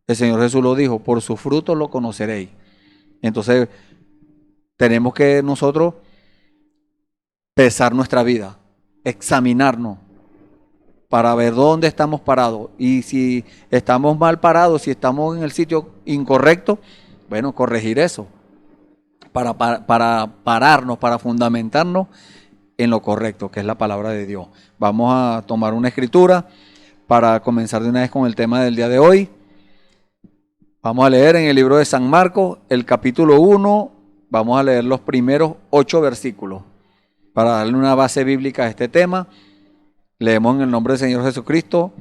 El Señor Jesús lo dijo, por sus frutos lo conoceréis. Entonces tenemos que nosotros pesar nuestra vida, examinarnos, para ver dónde estamos parados. Y si estamos mal parados, si estamos en el sitio incorrecto, bueno, corregir eso. Para pararnos, para fundamentarnos en lo correcto, que es la palabra de Dios. Vamos a tomar una escritura para comenzar de una vez con el tema del día de hoy. Vamos a leer en el libro de San Marcos, el capítulo 1, vamos a leer los primeros 8 versículos, para darle una base bíblica a este tema. Leemos en el nombre del Señor Jesucristo,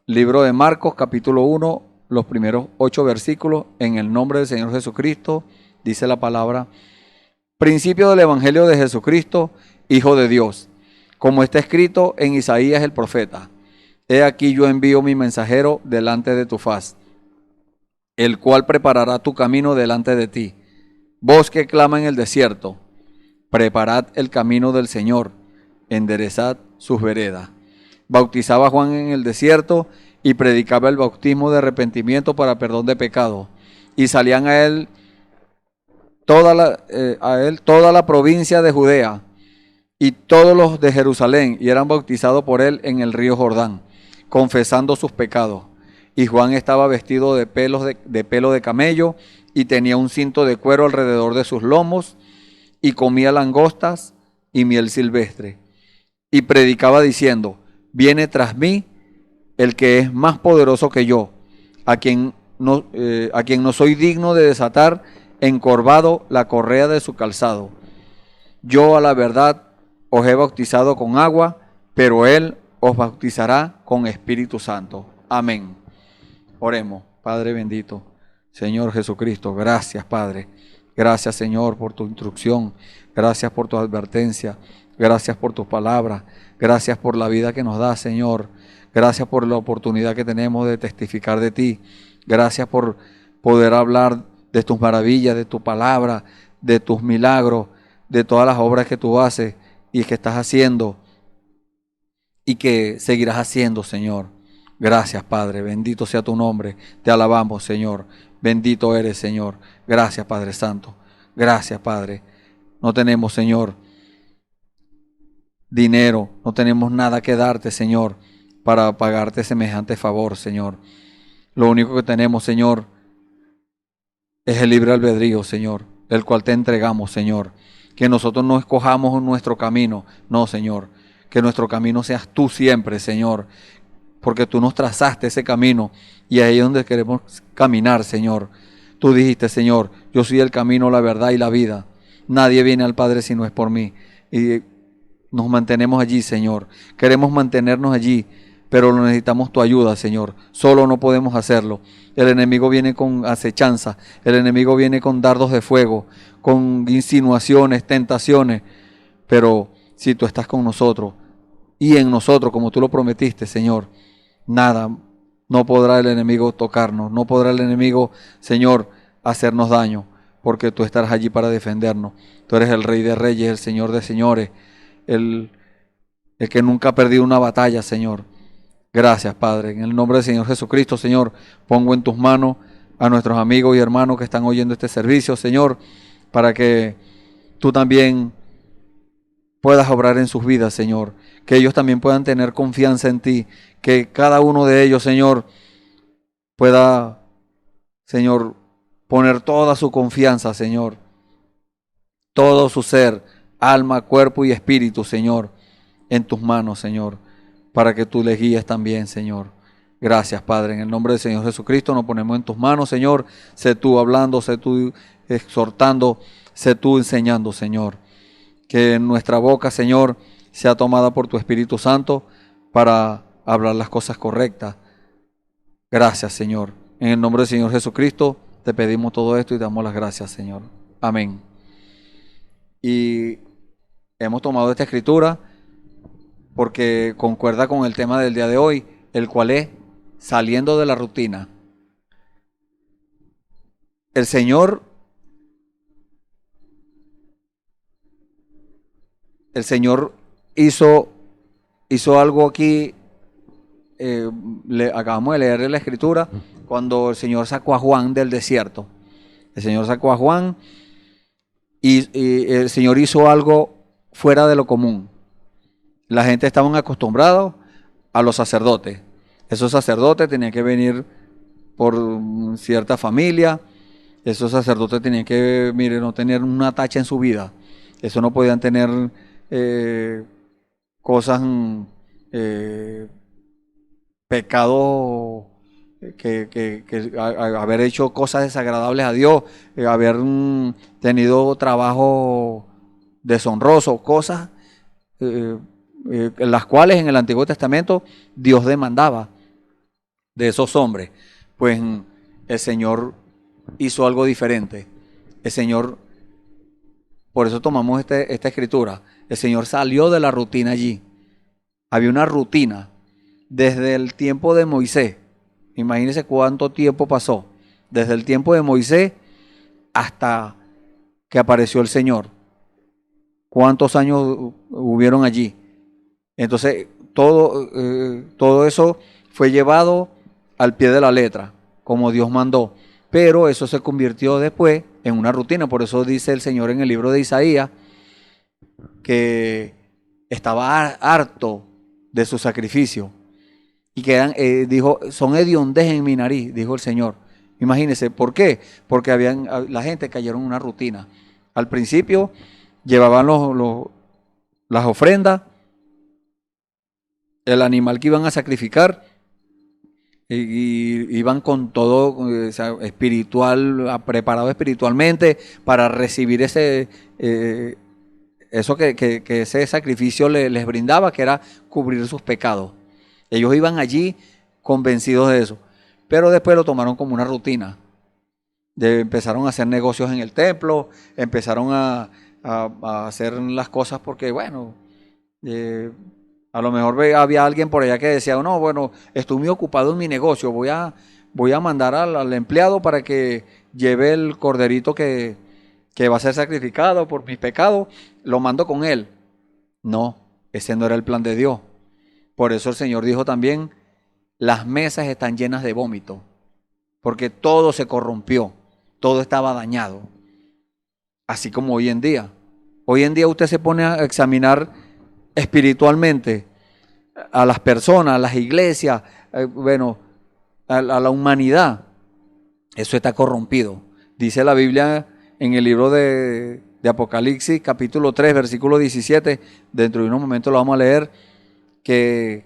libro de Marcos, capítulo 1, los primeros 8 versículos, en el nombre del Señor Jesucristo, dice la palabra: principio del Evangelio de Jesucristo, Hijo de Dios, como está escrito en Isaías el profeta: he aquí yo envío mi mensajero delante de tu faz, el cual preparará tu camino delante de ti. Voz que clama en el desierto, preparad el camino del Señor, enderezad sus veredas. Bautizaba Juan en el desierto y predicaba el bautismo de arrepentimiento para perdón de pecados. Y salían a él toda la provincia de Judea y todos los de Jerusalén, y eran bautizados por él en el río Jordán, confesando sus pecados. Y Juan estaba vestido de pelo de camello y tenía un cinto de cuero alrededor de sus lomos, y comía langostas y miel silvestre. Y predicaba diciendo: viene tras mí el que es más poderoso que yo, a quien no soy digno de desatar encorvado la correa de su calzado. Yo a la verdad os he bautizado con agua, pero él os bautizará con Espíritu Santo. Amén. Oremos. Padre bendito, Señor Jesucristo, gracias, Padre. Gracias, Señor, por tu instrucción. Gracias por tu advertencia. Gracias por tus palabras. Gracias por la vida que nos das, Señor. Gracias por la oportunidad que tenemos de testificar de ti. Gracias por poder hablar de tus maravillas, de tu palabra, de tus milagros, de todas las obras que tú haces y que estás haciendo y que seguirás haciendo, Señor. Gracias, Padre. Bendito sea tu nombre. Te alabamos, Señor. Bendito eres, Señor. Gracias, Padre Santo. Gracias, Padre. No tenemos, Señor, dinero. No tenemos nada que darte, Señor, para pagarte semejante favor, Señor. Lo único que tenemos, Señor, es el libre albedrío, Señor, el cual te entregamos, Señor. Que nosotros no escojamos nuestro camino. No, Señor. Que nuestro camino seas tú siempre, Señor. Porque tú nos trazaste ese camino y ahí es donde queremos caminar, Señor. Tú dijiste, Señor, yo soy el camino, la verdad y la vida. Nadie viene al Padre si no es por mí. Y nos mantenemos allí, Señor. Queremos mantenernos allí, pero necesitamos tu ayuda, Señor. Solo no podemos hacerlo. El enemigo viene con acechanza. El enemigo viene con dardos de fuego, con insinuaciones, tentaciones. Pero si tú estás con nosotros y en nosotros, como tú lo prometiste, Señor, nada, no podrá el enemigo tocarnos, no podrá el enemigo, Señor, hacernos daño, porque tú estarás allí para defendernos. Tú eres el Rey de Reyes, el Señor de Señores, el que nunca ha perdido una batalla, Señor. Gracias, Padre. En el nombre del Señor Jesucristo, Señor, pongo en tus manos a nuestros amigos y hermanos que están oyendo este servicio, Señor, para que tú también puedas obrar en sus vidas, Señor. Que ellos también puedan tener confianza en ti. Que cada uno de ellos, Señor, pueda, Señor, poner toda su confianza, Señor. Todo su ser, alma, cuerpo y espíritu, Señor, en tus manos, Señor. Para que tú les guíes también, Señor. Gracias, Padre. En el nombre del Señor Jesucristo nos ponemos en tus manos, Señor. Sé tú hablando, sé tú exhortando, sé tú enseñando, Señor. Que nuestra boca, Señor, sea tomada por tu Espíritu Santo para hablar las cosas correctas. Gracias, Señor. En el nombre del Señor Jesucristo te pedimos todo esto y te damos las gracias, Señor. Amén. Y hemos tomado esta escritura porque concuerda con el tema del día de hoy, el cual es saliendo de la rutina. El Señor hizo algo aquí, acabamos de leer en la escritura, cuando el Señor sacó a Juan del desierto. El Señor sacó a Juan y el Señor hizo algo fuera de lo común. La gente estaba acostumbrada a los sacerdotes. Esos sacerdotes tenían que venir por cierta familia. Esos sacerdotes tenían que, no tener una tacha en su vida. Eso no podían tener cosas, pecados, haber hecho cosas desagradables a Dios, haber tenido trabajo deshonroso, cosas las cuales en el Antiguo Testamento Dios demandaba de esos hombres. Pues el Señor hizo algo diferente. El Señor, por eso tomamos esta escritura. El Señor salió de la rutina allí. Había una rutina desde el tiempo de Moisés. Imagínense cuánto tiempo pasó. Desde el tiempo de Moisés hasta que apareció el Señor. ¿Cuántos años hubieron allí? Entonces, todo eso fue llevado al pie de la letra, como Dios mandó. Pero eso se convirtió después en una rutina. Por eso dice el Señor en el libro de Isaías que estaba harto de su sacrificio. Y que dijo, son hediondes en mi nariz, dijo el Señor. Imagínense, ¿por qué? Porque la gente cayeron en una rutina. Al principio llevaban las ofrendas, el animal que iban a sacrificar, y iban con todo espiritual, preparado espiritualmente para recibir eso que ese sacrificio les brindaba, que era cubrir sus pecados. Ellos iban allí convencidos de eso, pero después lo tomaron como una rutina. empezaron a hacer negocios en el templo, empezaron a hacer las cosas porque, bueno, a lo mejor había alguien por allá que decía, no, bueno, estoy muy ocupado en mi negocio, voy a mandar al empleado para que lleve el corderito que va a ser sacrificado por mis pecados, lo mando con él. No, ese no era el plan de Dios. Por eso el Señor dijo también, las mesas están llenas de vómito, porque todo se corrompió, todo estaba dañado. Así como hoy en día. Hoy en día usted se pone a examinar espiritualmente a las personas, a las iglesias, a la humanidad. Eso está corrompido. Dice la Biblia en el libro de Apocalipsis, capítulo 3, versículo 17, dentro de unos momentos lo vamos a leer, que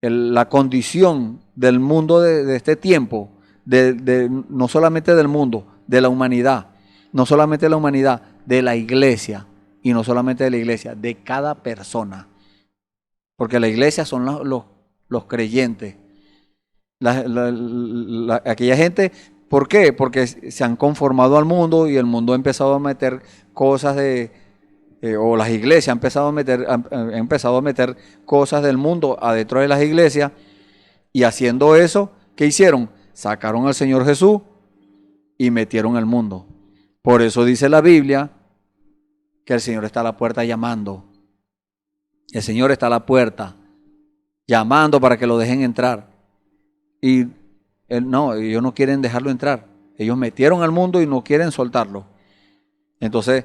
la condición del mundo de este tiempo, no solamente del mundo, de la humanidad, no solamente de la humanidad, de la iglesia, y no solamente de la iglesia, de cada persona. Porque la iglesia son los creyentes. Aquella gente, ¿por qué? Porque se han conformado al mundo y el mundo ha empezado a meter cosas o las iglesias han empezado a meter cosas del mundo adentro de las iglesias, y haciendo eso, ¿qué hicieron? Sacaron al Señor Jesús y metieron el mundo. Por eso dice la Biblia que el Señor está a la puerta llamando. El Señor está a la puerta llamando para que lo dejen entrar. Y ellos no quieren dejarlo entrar. Ellos metieron al mundo y no quieren soltarlo. Entonces,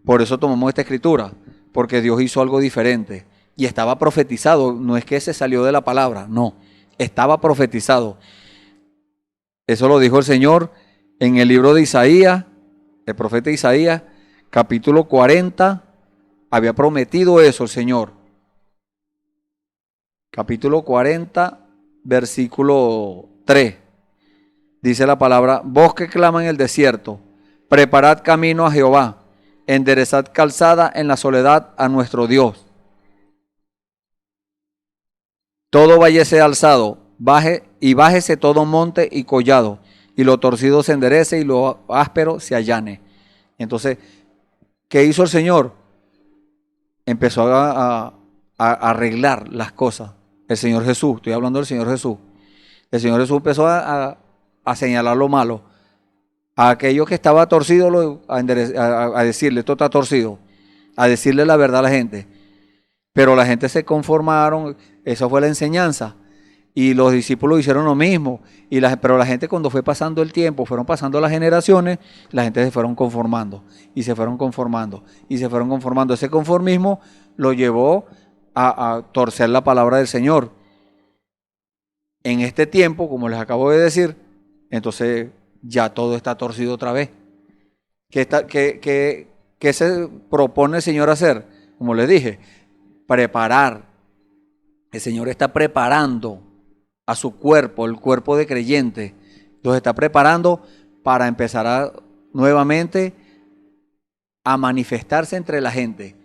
por eso tomamos esta escritura, porque Dios hizo algo diferente. Y estaba profetizado, no es que se salió de la palabra, no, estaba profetizado. Eso lo dijo el Señor en el libro de Isaías, el profeta Isaías, capítulo 40, había prometido eso el Señor. Capítulo 40, versículo 3. Dice la palabra, voz que clama en el desierto, preparad camino a Jehová, enderezad calzada en la soledad a nuestro Dios. Todo valle sea alzado, bájese todo monte y collado, y lo torcido se enderece y lo áspero se allane. Entonces, ¿qué hizo el Señor? Empezó a arreglar las cosas. El Señor Jesús, estoy hablando del Señor Jesús. El Señor Jesús empezó a señalar lo malo. A aquello que estaba torcido, a decirle, esto está torcido. A decirle la verdad a la gente. Pero la gente se conformaron, esa fue la enseñanza. Y los discípulos hicieron lo mismo. Pero la gente, cuando fue pasando el tiempo, fueron pasando las generaciones, la gente se fueron conformando. Y se fueron conformando. Y se fueron conformando. Ese conformismo lo llevó a torcer la palabra del Señor. En este tiempo, como les acabo de decir, entonces ya todo está torcido otra vez. ¿Qué se propone el Señor hacer? Como les dije, preparar. El Señor está preparando a su cuerpo, el cuerpo de creyentes. Los está preparando para empezar nuevamente a manifestarse entre la gente.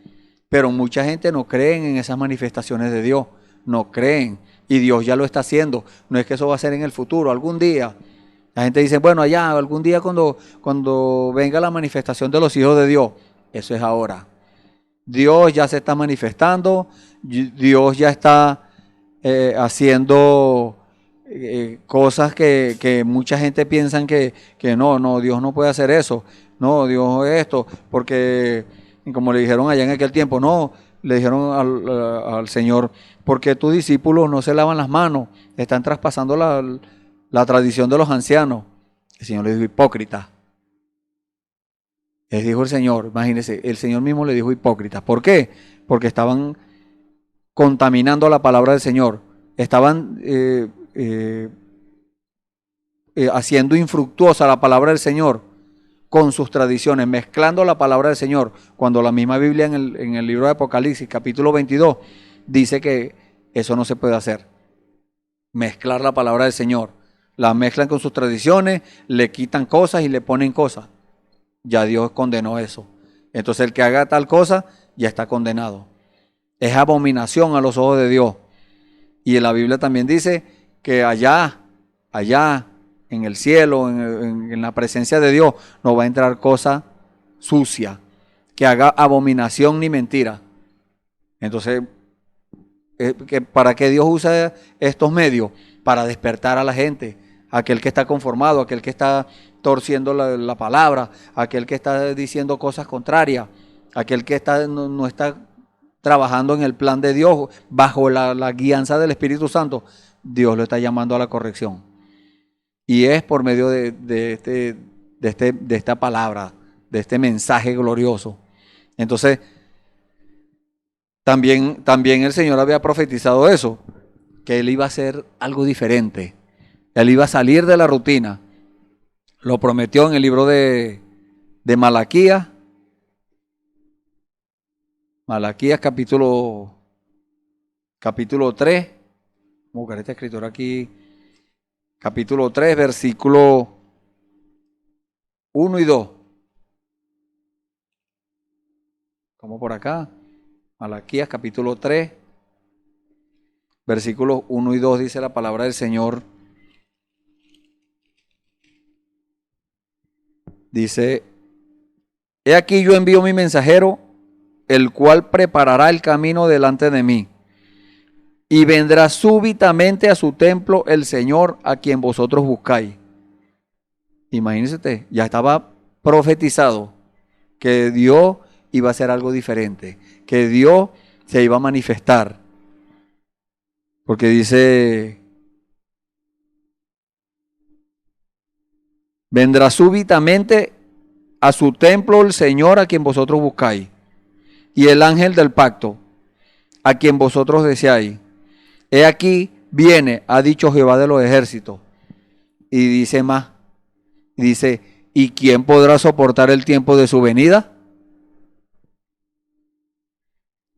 Pero mucha gente no cree en esas manifestaciones de Dios. No creen. Y Dios ya lo está haciendo. No es que eso va a ser en el futuro, algún día. La gente dice, bueno, allá, algún día cuando venga la manifestación de los hijos de Dios. Eso es ahora. Dios ya se está manifestando. Dios ya está haciendo cosas que mucha gente piensa que no, Dios no puede hacer eso. No, Dios esto, porque como le dijeron allá en aquel tiempo, no, le dijeron al Señor, porque tus discípulos no se lavan las manos, están traspasando la tradición de los ancianos. El Señor le dijo, hipócrita. Les dijo el Señor, imagínense, el Señor mismo le dijo hipócrita. ¿Por qué? Porque estaban contaminando la palabra del Señor, estaban haciendo infructuosa la palabra del Señor con sus tradiciones, mezclando la palabra del Señor, cuando la misma Biblia en el libro de Apocalipsis, capítulo 22, dice que eso no se puede hacer. Mezclar la palabra del Señor. La mezclan con sus tradiciones, le quitan cosas y le ponen cosas. Ya Dios condenó eso. Entonces el que haga tal cosa ya está condenado. Es abominación a los ojos de Dios. Y en la Biblia también dice que allá en el cielo, en la presencia de Dios, no va a entrar cosa sucia, que haga abominación ni mentira. Entonces, ¿para qué Dios usa estos medios? Para despertar a la gente, aquel que está conformado, aquel que está torciendo la palabra, aquel que está diciendo cosas contrarias, aquel que no está trabajando en el plan de Dios bajo la guianza del Espíritu Santo. Dios lo está llamando a la corrección. Y es por medio de esta palabra, de este mensaje glorioso. Entonces, también el Señor había profetizado eso, que Él iba a hacer algo diferente. Él iba a salir de la rutina. Lo prometió en el libro de Malaquías. Malaquías capítulo 3. Vamos a buscar esta escritura aquí. Capítulo 3, versículo 1 y 2. Como por acá. Malaquías capítulo 3, versículos 1 y 2 dice la palabra del Señor. Dice: he aquí yo envío mi mensajero, el cual preparará el camino delante de mí. Y vendrá súbitamente a su templo el Señor a quien vosotros buscáis. Imagínense, ya estaba profetizado que Dios iba a hacer algo diferente, que Dios se iba a manifestar. Porque dice: vendrá súbitamente a su templo el Señor a quien vosotros buscáis, y el ángel del pacto, a quien vosotros deseáis. He aquí viene, ha dicho Jehová de los ejércitos. Y dice más, dice: ¿y quién podrá soportar el tiempo de su venida?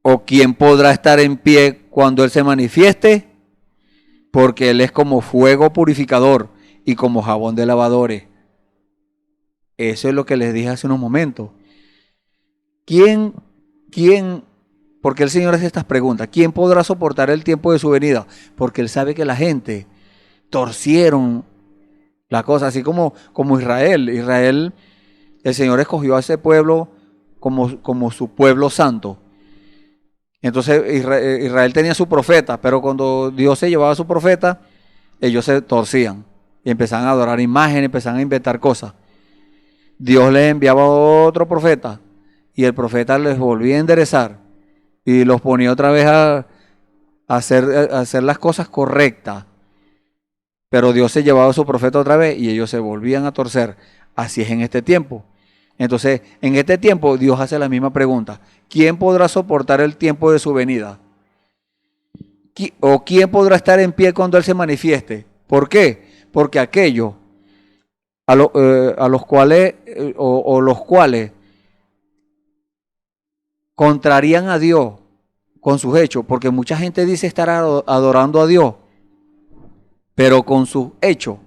¿O quién podrá estar en pie cuando Él se manifieste? Porque Él es como fuego purificador y como jabón de lavadores. Eso es lo que les dije hace unos momentos. ¿Quién? Porque el Señor hace estas preguntas. ¿Quién podrá soportar el tiempo de su venida? Porque Él sabe que la gente torcieron la cosa, así como Israel. Israel, el Señor escogió a ese pueblo como su pueblo santo. Entonces Israel tenía su profeta, pero cuando Dios se llevaba a su profeta, ellos se torcían y empezaban a adorar imágenes, empezaban a inventar cosas. Dios les enviaba otro profeta y el profeta les volvía a enderezar y los ponía otra vez a hacer las cosas correctas. Pero Dios se llevaba a su profeta otra vez y ellos se volvían a torcer. Así es en este tiempo. Entonces, en este tiempo Dios hace la misma pregunta. ¿Quién podrá soportar el tiempo de su venida? ¿O quién podrá estar en pie cuando Él se manifieste? ¿Por qué? Porque aquellos a los cuales contrarían a Dios con sus hechos, porque mucha gente dice estar adorando a Dios, pero con sus hechos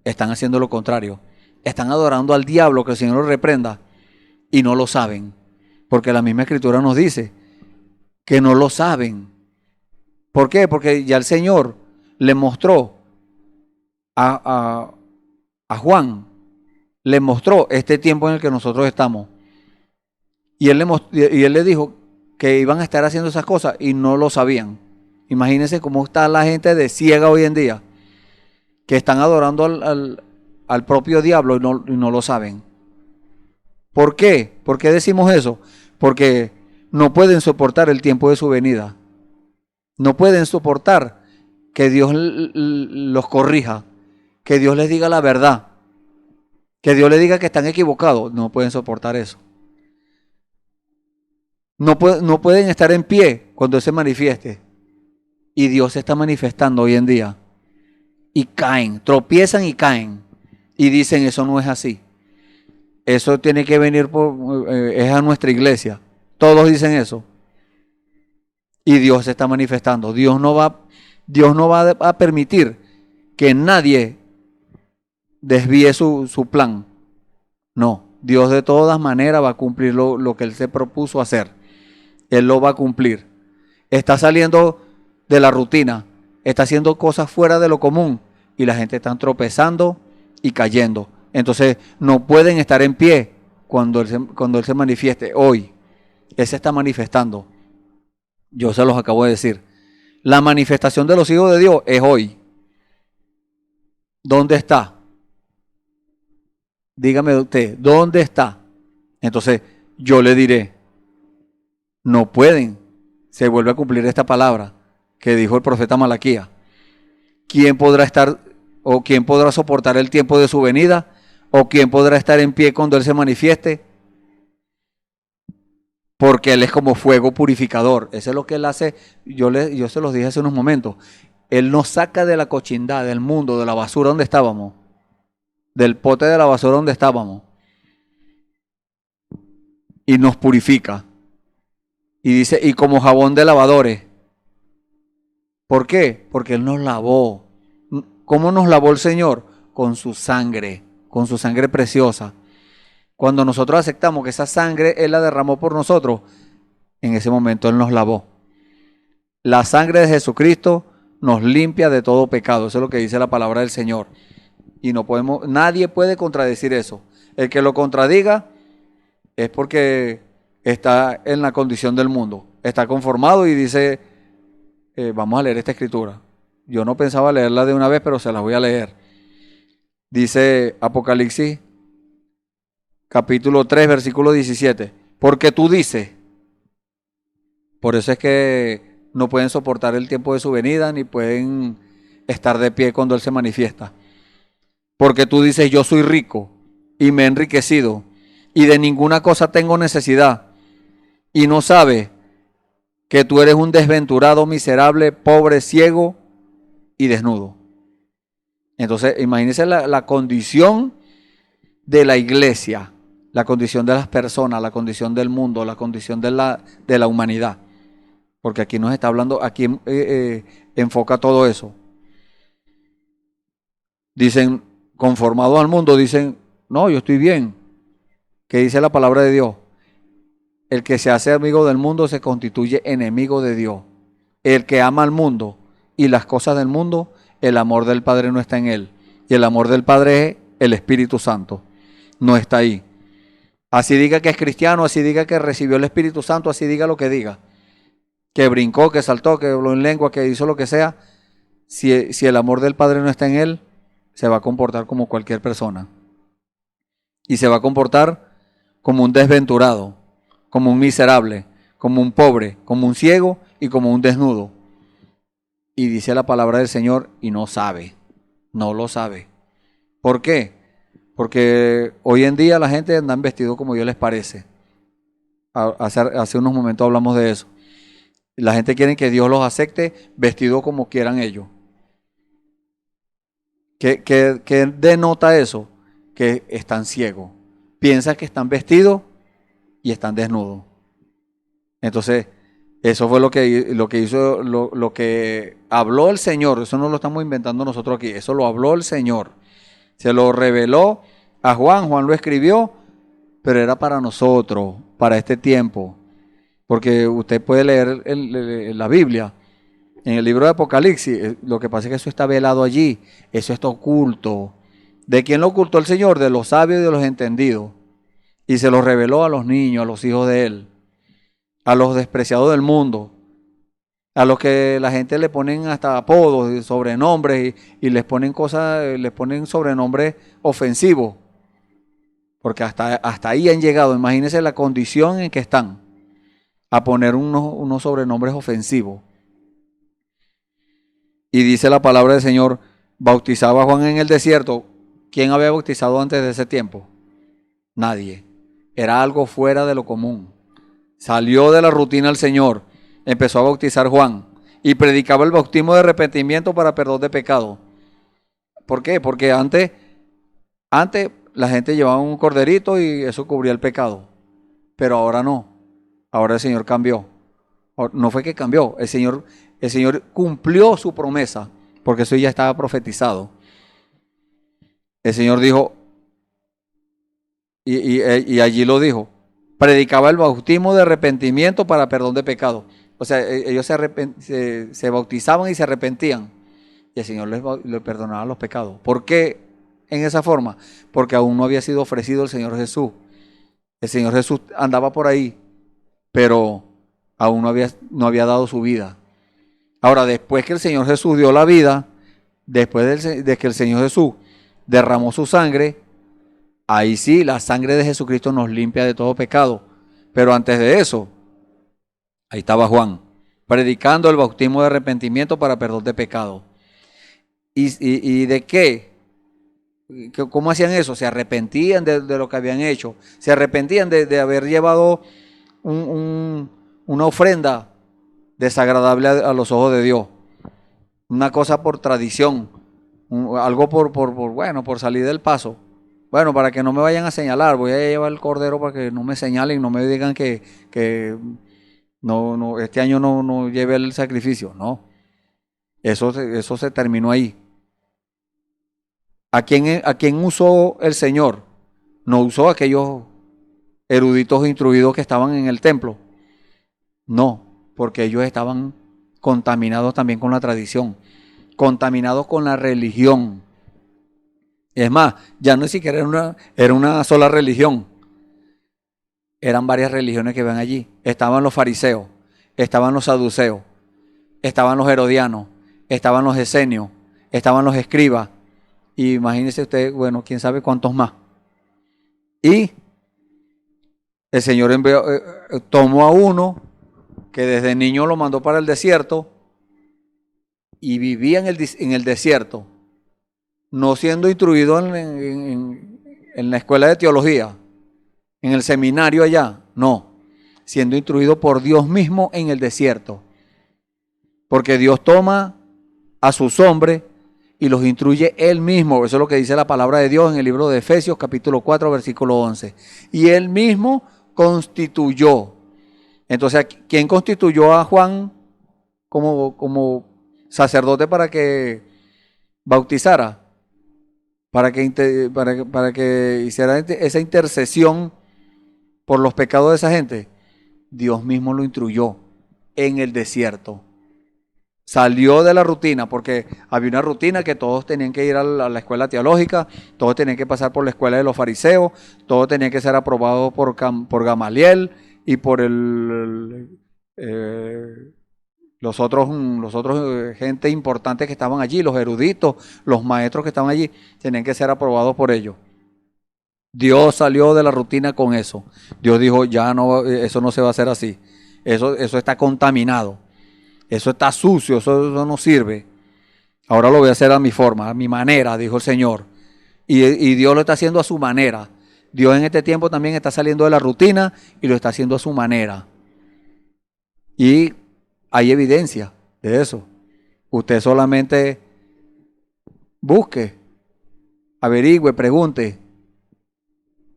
están haciendo lo contrario. Están adorando al diablo, que el Señor lo reprenda, y no lo saben. Porque la misma Escritura nos dice que no lo saben. ¿Por qué? Porque ya el Señor le mostró a Juan, le mostró este tiempo en el que nosotros estamos. Y él le dijo que iban a estar haciendo esas cosas y no lo sabían. Imagínense cómo está la gente de ciega hoy en día, que están adorando al propio diablo y no lo saben. ¿Por qué? ¿Por qué decimos eso? Porque no pueden soportar el tiempo de su venida. No pueden soportar que Dios los corrija, que Dios les diga la verdad, que Dios les diga que están equivocados. No pueden soportar eso. No pueden estar en pie cuando Él se manifieste. Y Dios se está manifestando hoy en día. Y caen, tropiezan y caen. Y dicen, eso no es así. Eso tiene que venir es a nuestra iglesia. Todos dicen eso. Y Dios se está manifestando. Dios no va a permitir que nadie desvíe su plan. No, Dios de todas maneras va a cumplir lo que Él se propuso hacer. Él lo va a cumplir. Está saliendo de la rutina. Está haciendo cosas fuera de lo común. y la gente está tropezando y cayendo. Entonces no pueden estar en pie cuando Él se manifieste hoy. Él se está manifestando. Yo se los acabo de decir. La manifestación de los hijos de Dios es hoy. ¿Dónde está? Dígame usted, ¿dónde está? Entonces yo le diré, no pueden. Se vuelve a cumplir esta palabra que dijo el profeta Malaquías. ¿Quién podrá estar o quién podrá soportar el tiempo de su venida? ¿O quién podrá estar en pie cuando Él se manifieste? Porque Él es como fuego purificador. Eso es lo que Él hace. Yo se los dije hace unos momentos. Él nos saca de la cochindad, del mundo, de la basura donde estábamos. Del pote de la basura donde estábamos. Y nos purifica. Y dice, y como jabón de lavadores. ¿Por qué? Porque Él nos lavó. ¿Cómo nos lavó el Señor? Con su sangre preciosa. Cuando nosotros aceptamos que esa sangre Él la derramó por nosotros, en ese momento Él nos lavó. La sangre de Jesucristo nos limpia de todo pecado. Eso es lo que dice la palabra del Señor. Y nadie puede contradecir eso. El que lo contradiga es porque está en la condición del mundo. Está conformado y dice, vamos a leer esta escritura. Yo no pensaba leerla de una vez, pero se la voy a leer. Dice Apocalipsis, capítulo 3, versículo 17. Porque tú dices, por eso es que no pueden soportar el tiempo de su venida, ni pueden estar de pie cuando Él se manifiesta. Porque tú dices, yo soy rico y me he enriquecido y de ninguna cosa tengo necesidad. Y no sabes que tú eres un desventurado, miserable, pobre, ciego y desnudo. Entonces, imagínense la condición de la iglesia, la condición de las personas, la condición del mundo, la condición de la humanidad. Porque aquí nos está hablando, aquí enfoca todo eso. Dicen, conformados al mundo, dicen, no, yo estoy bien. ¿Qué dice la palabra de Dios? El que se hace amigo del mundo se constituye enemigo de Dios. El que ama al mundo y las cosas del mundo, el amor del Padre no está en él. Y el amor del Padre es el Espíritu Santo. No está ahí. Así diga que es cristiano, así diga que recibió el Espíritu Santo, así diga lo que diga. Que brincó, que saltó, que habló en lengua, que hizo lo que sea. Si el amor del Padre no está en él, se va a comportar como cualquier persona. Y se va a comportar como un desventurado, como un miserable, como un pobre, como un ciego y como un desnudo. Y dice la palabra del Señor y no sabe, no lo sabe. ¿Por qué? Porque hoy en día la gente anda vestido como yo les parece. Hace unos momentos hablamos de eso. La gente quiere que Dios los acepte vestido como quieran ellos. ¿Qué denota eso? Que están ciegos. Piensan que están vestidos y están desnudos. Entonces, eso fue lo que hizo, lo que habló el Señor. Eso no lo estamos inventando nosotros aquí. Eso lo habló el Señor. Se lo reveló a Juan. Juan lo escribió, pero era para nosotros, para este tiempo. Porque usted puede leer la Biblia. En el libro de Apocalipsis, lo que pasa es que eso está velado allí. Eso está oculto. ¿De quién lo ocultó el Señor? De los sabios y de los entendidos. Y se lo reveló a los niños, a los hijos de Él. A los despreciados del mundo. A los que la gente le ponen hasta apodos y sobrenombres y les ponen cosas, les ponen sobrenombres ofensivos. Porque hasta ahí han llegado. Imagínense la condición en que están. A poner unos sobrenombres ofensivos. Y dice la palabra del Señor, bautizaba a Juan en el desierto. ¿Quién había bautizado antes de ese tiempo? Nadie. Era algo fuera de lo común. Salió de la rutina el Señor. Empezó a bautizar Juan. Y predicaba el bautismo de arrepentimiento para perdón de pecado. ¿Por qué? Porque antes la gente llevaba un corderito y eso cubría el pecado. Pero ahora no. Ahora el Señor cambió. No fue que cambió. El Señor cumplió su promesa. Porque eso ya estaba profetizado. El Señor dijo, y allí lo dijo, predicaba el bautismo de arrepentimiento para perdón de pecado. O sea, ellos se bautizaban y se arrepentían. y el Señor le perdonaba los pecados. ¿Por qué en esa forma? Porque aún no había sido ofrecido el Señor Jesús. El Señor Jesús andaba por ahí, pero aún no había dado su vida. Ahora, después que el Señor Jesús dio la vida, después de que el Señor Jesús derramó su sangre, ahí sí, la sangre de Jesucristo nos limpia de todo pecado. Pero antes de eso, ahí estaba Juan, predicando el bautismo de arrepentimiento para perdón de pecado. ¿Y de qué? ¿Cómo hacían eso? Se arrepentían de lo que habían hecho. Se arrepentían de haber llevado una ofrenda desagradable a los ojos de Dios. Una cosa por tradición. Algo por salir del paso. Bueno, para que no me vayan a señalar, voy a llevar el cordero para que no me señalen, no me digan que no, este año no lleve el sacrificio. No. Eso se terminó ahí. ¿A quién usó el Señor? No usó a aquellos eruditos instruidos que estaban en el templo. No, porque ellos estaban contaminados también con la tradición, contaminados con la religión. Es más, ya no siquiera era una sola religión. Eran varias religiones que ven allí. Estaban los fariseos, estaban los saduceos, estaban los herodianos, estaban los esenios, estaban los escribas. Y imagínese usted, bueno, quién sabe cuántos más. Y el Señor tomó a uno que desde niño lo mandó para el desierto y vivía en el desierto, no siendo instruido en la escuela de teología, en el seminario allá, no, siendo instruido por Dios mismo en el desierto. Porque Dios toma a sus hombres y los instruye Él mismo. Eso es lo que dice la palabra de Dios en el libro de Efesios, capítulo 4, versículo 11. Y Él mismo constituyó. Entonces, ¿quién constituyó a Juan como sacerdote para que bautizara? Para que hiciera esa intercesión por los pecados de esa gente. Dios mismo lo instruyó en el desierto. Salió de la rutina, porque había una rutina que todos tenían que ir a la escuela teológica, todos tenían que pasar por la escuela de los fariseos, todos tenían que ser aprobados por Gamaliel y por los otros gente importante que estaban allí, los eruditos, los maestros que estaban allí, tenían que ser aprobados por ellos. Dios salió de la rutina con eso. Dios dijo, ya no, eso no se va a hacer así. Eso está contaminado. Eso está sucio, eso no sirve. Ahora lo voy a hacer a mi forma, a mi manera, dijo el Señor. Y Dios lo está haciendo a su manera. Dios en este tiempo también está saliendo de la rutina y lo está haciendo a su manera. Y hay evidencia de eso. Usted solamente busque, averigüe, pregunte.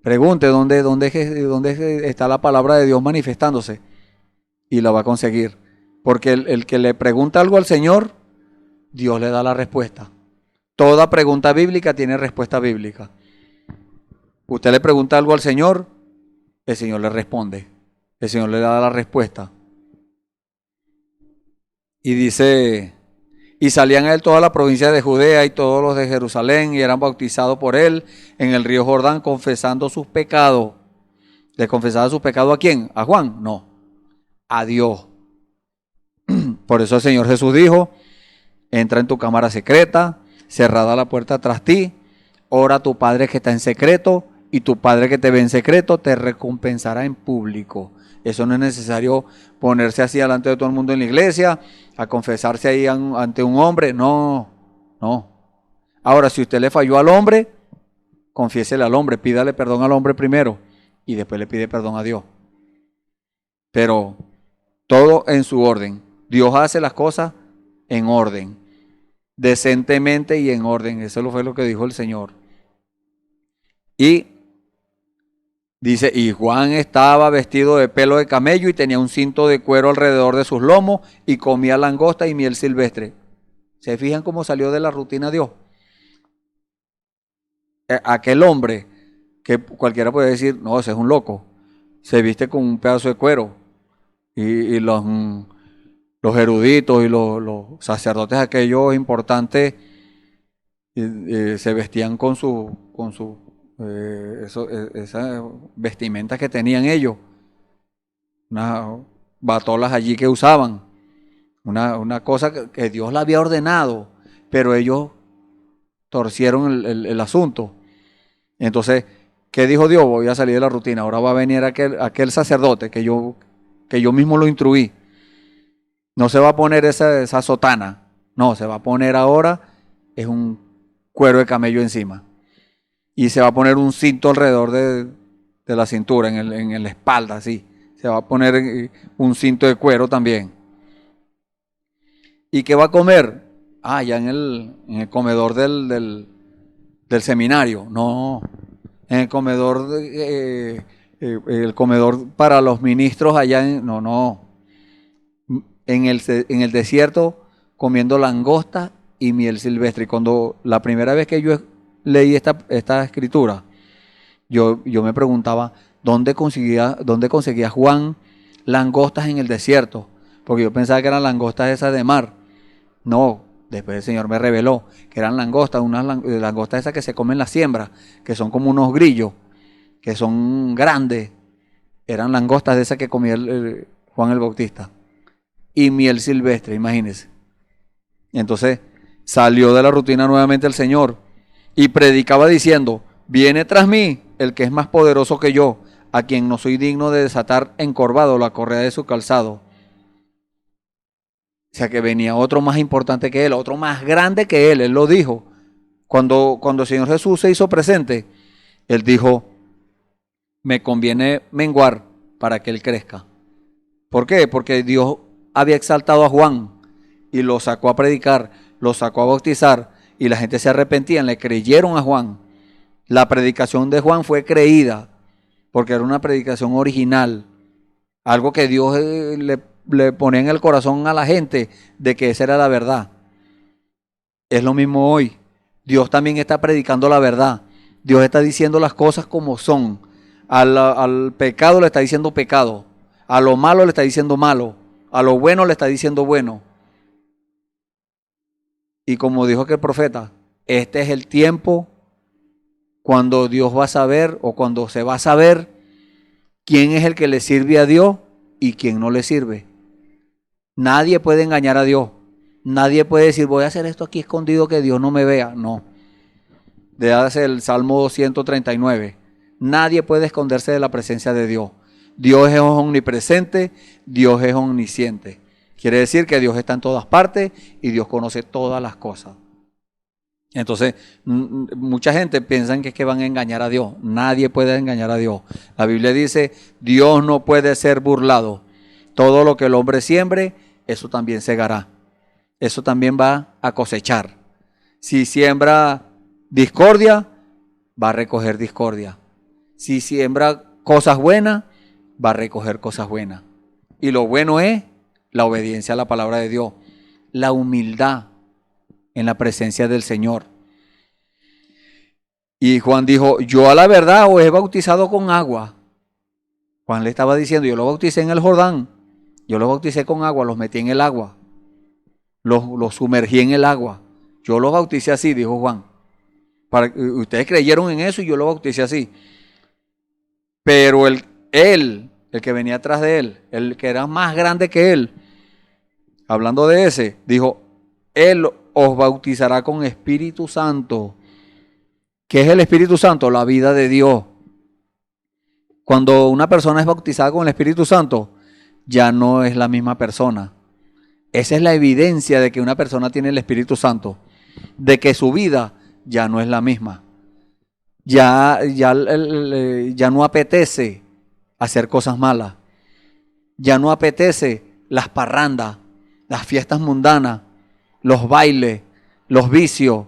Pregunte dónde está la palabra de Dios manifestándose y la va a conseguir. Porque el que le pregunta algo al Señor, Dios le da la respuesta. Toda pregunta bíblica tiene respuesta bíblica. Usted le pregunta algo al Señor, el Señor le responde. El Señor le da la respuesta. Y dice, y salían a él toda la provincia de Judea y todos los de Jerusalén y eran bautizados por él en el río Jordán confesando sus pecados. ¿Le confesaba sus pecados a quién? ¿A Juan? No, a Dios. Por eso el Señor Jesús dijo, entra en tu cámara secreta, cerrada la puerta tras ti, ora a tu Padre que está en secreto, y tu Padre que te ve en secreto te recompensará en público. Eso no es necesario ponerse así delante de todo el mundo en la iglesia, a confesarse ahí ante un hombre, no. Ahora, si usted le falló al hombre, confiésele al hombre, pídale perdón al hombre primero, y después le pide perdón a Dios. Pero todo en su orden. Dios hace las cosas en orden, decentemente y en orden. Eso fue lo que dijo el Señor. Y dice, y Juan estaba vestido de pelo de camello y tenía un cinto de cuero alrededor de sus lomos y comía langosta y miel silvestre. ¿Se fijan cómo salió de la rutina Dios? Aquel hombre que cualquiera puede decir, no, ese es un loco, se viste con un pedazo de cuero y los los eruditos y los sacerdotes aquellos importantes se vestían con esas vestimentas que tenían ellos, unas batolas allí que usaban, una cosa que Dios la había ordenado, pero ellos torcieron el asunto. Entonces, ¿qué dijo Dios? Voy a salir de la rutina, ahora va a venir aquel sacerdote que yo mismo lo instruí. No se va a poner esa sotana, no, se va a poner ahora es un cuero de camello encima. Y se va a poner un cinto alrededor de la cintura, en la espalda, así. Se va a poner un cinto de cuero también. ¿Y qué va a comer? Ya en el comedor del seminario. No, en el comedor, el comedor para los ministros allá, no. En el desierto comiendo langosta y miel silvestre. Y cuando la primera vez que yo leí esta escritura, yo me preguntaba, ¿dónde conseguía Juan langostas en el desierto? Porque yo pensaba que eran langostas esas de mar. No, después el Señor me reveló que eran langostas, unas langostas esas que se comen en la siembra, que son como unos grillos, que son grandes. Eran langostas de esas que comía Juan el Bautista. Y miel silvestre, imagínense. Entonces salió de la rutina nuevamente el Señor y predicaba diciendo, viene tras mí el que es más poderoso que yo, a quien no soy digno de desatar encorvado la correa de su calzado. O sea que venía otro más importante que él, otro más grande que él lo dijo. Cuando el Señor Jesús se hizo presente, él dijo, me conviene menguar para que él crezca. ¿Por qué? Porque Dios había exaltado a Juan y lo sacó a predicar, lo sacó a bautizar y la gente se arrepentía, le creyeron a Juan. La predicación de Juan fue creída porque era una predicación original, algo que Dios le ponía en el corazón a la gente de que esa era la verdad. Es lo mismo hoy. Dios también está predicando la verdad. Dios está diciendo las cosas como son. Al pecado le está diciendo pecado. A lo malo le está diciendo malo. A lo bueno le está diciendo bueno. Y como dijo aquel profeta, este es el tiempo cuando Dios va a saber o cuando se va a saber quién es el que le sirve a Dios y quién no le sirve. Nadie puede engañar a Dios. Nadie puede decir, voy a hacer esto aquí escondido que Dios no me vea. No. Déjase el Salmo 139. Nadie puede esconderse de la presencia de Dios. Dios es omnipresente, Dios es omnisciente. Quiere decir que Dios está en todas partes y Dios conoce todas las cosas. Entonces, mucha gente piensa que es que van a engañar a Dios. Nadie puede engañar a Dios. La Biblia dice, Dios no puede ser burlado. Todo lo que el hombre siembre, eso también segará. Eso también va a cosechar. Si siembra discordia, va a recoger discordia. Si siembra cosas buenas, va a recoger cosas buenas. Y lo bueno es la obediencia a la palabra de Dios, la humildad en la presencia del Señor. Y Juan dijo, yo a la verdad os he bautizado con agua. Juan le estaba diciendo, yo lo bauticé en el Jordán, yo lo bauticé con agua, los metí en el agua, los sumergí en el agua. Yo lo bauticé así, dijo Juan. Ustedes creyeron en eso y yo lo bauticé así. Pero el que venía atrás de él, el que era más grande que él, hablando de ese, dijo, él os bautizará con Espíritu Santo. ¿Qué es el Espíritu Santo? La vida de Dios. Cuando una persona es bautizada con el Espíritu Santo, ya no es la misma persona. Esa es la evidencia de que una persona tiene el Espíritu Santo, de que su vida ya no es la misma. Ya no apetece hacer cosas malas. Ya no apetece las parrandas, las fiestas mundanas, los bailes, los vicios,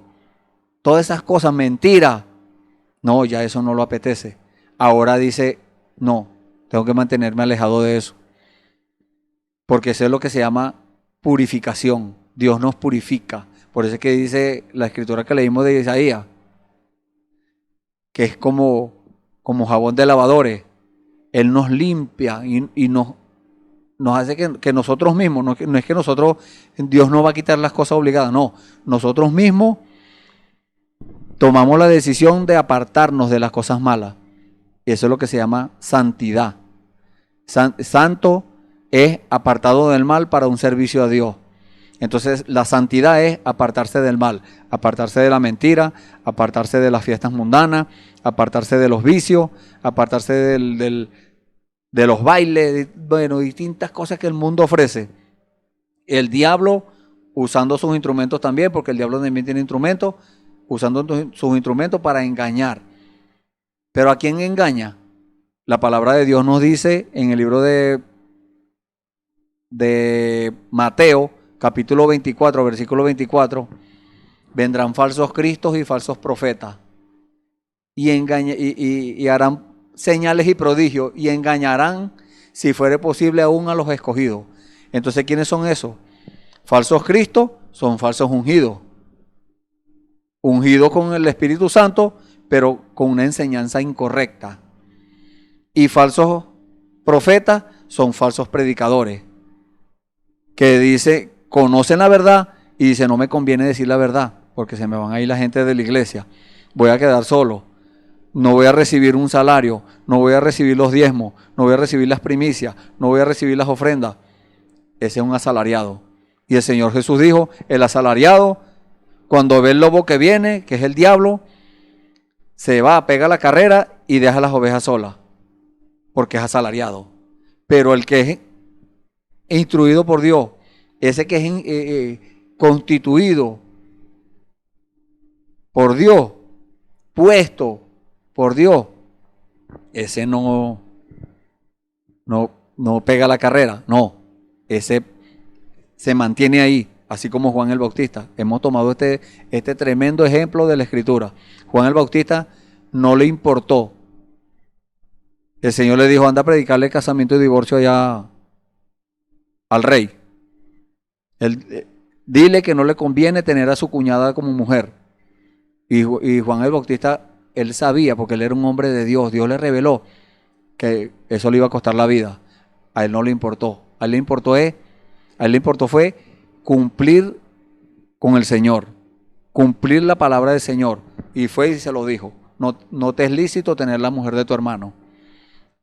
todas esas cosas, mentiras. No, ya eso no lo apetece. Ahora dice, no, tengo que mantenerme alejado de eso. Porque eso es lo que se llama purificación. Dios nos purifica. Por eso es que dice la escritura que leímos de Isaías, que es como jabón de lavadores. Él nos limpia y nos nos hace que nosotros mismos, no es que nosotros, Dios no va a quitar las cosas obligadas, no, nosotros mismos tomamos la decisión de apartarnos de las cosas malas. Y eso es lo que se llama santidad. Santo es apartado del mal para un servicio a Dios. Entonces la santidad es apartarse del mal, apartarse de la mentira, apartarse de las fiestas mundanas, apartarse de los vicios, apartarse de los bailes, bueno, distintas cosas que el mundo ofrece. El diablo usando sus instrumentos también, porque el diablo también tiene instrumentos, usando sus instrumentos para engañar. Pero ¿a quién engaña? La palabra de Dios nos dice en el libro de Mateo, capítulo 24, versículo 24, vendrán falsos cristos y falsos profetas y harán señales y prodigios y engañarán, si fuere posible, aún a los escogidos. Entonces, ¿quiénes son esos? Falsos cristos son falsos ungidos. Ungidos con el Espíritu Santo, pero con una enseñanza incorrecta. Y falsos profetas son falsos predicadores, que dice, conocen la verdad y dice, no me conviene decir la verdad, porque se me van a ir la gente de la iglesia, voy a quedar solo, no voy a recibir un salario, no voy a recibir los diezmos, no voy a recibir las primicias, no voy a recibir las ofrendas. Ese es un asalariado. Y el Señor Jesús dijo, el asalariado, cuando ve el lobo que viene, que es el diablo, se va, pega la carrera y deja las ovejas solas, porque es asalariado. Pero el que es instruido por Dios, ese que es constituido por Dios, puesto por Dios, ese no pega la carrera, no, ese se mantiene ahí, así como Juan el Bautista. Hemos tomado este tremendo ejemplo de la Escritura. Juan el Bautista no le importó. El Señor le dijo, anda a predicarle casamiento y divorcio allá al rey. Dile que no le conviene tener a su cuñada como mujer. Y Juan el Bautista, él sabía, porque él era un hombre de Dios. Dios le reveló que eso le iba a costar la vida. A él no le importó. A él le importó fue cumplir con el Señor, cumplir la palabra del Señor. Y fue y se lo dijo, no te es lícito tener la mujer de tu hermano.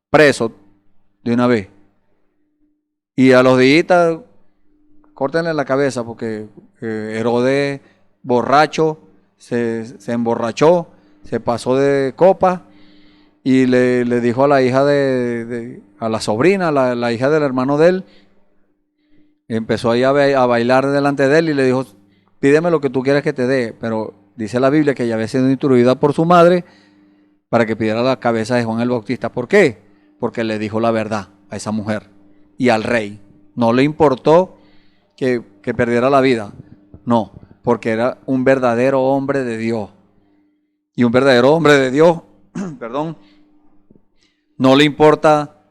Preso de una vez. Y a los días, córtenle la cabeza, porque Herodes, borracho, se emborrachó, se pasó de copa y le dijo a la hija a la sobrina, la hija del hermano de él, empezó ahí a bailar delante de él y le dijo, pídeme lo que tú quieras que te dé. Pero dice la Biblia que ella había sido instruida por su madre para que pidiera la cabeza de Juan el Bautista. ¿Por qué? Porque le dijo la verdad a esa mujer y al rey. No le importó que perdiera la vida, no, porque era un verdadero hombre de Dios. Y un verdadero hombre de Dios, perdón, no le importa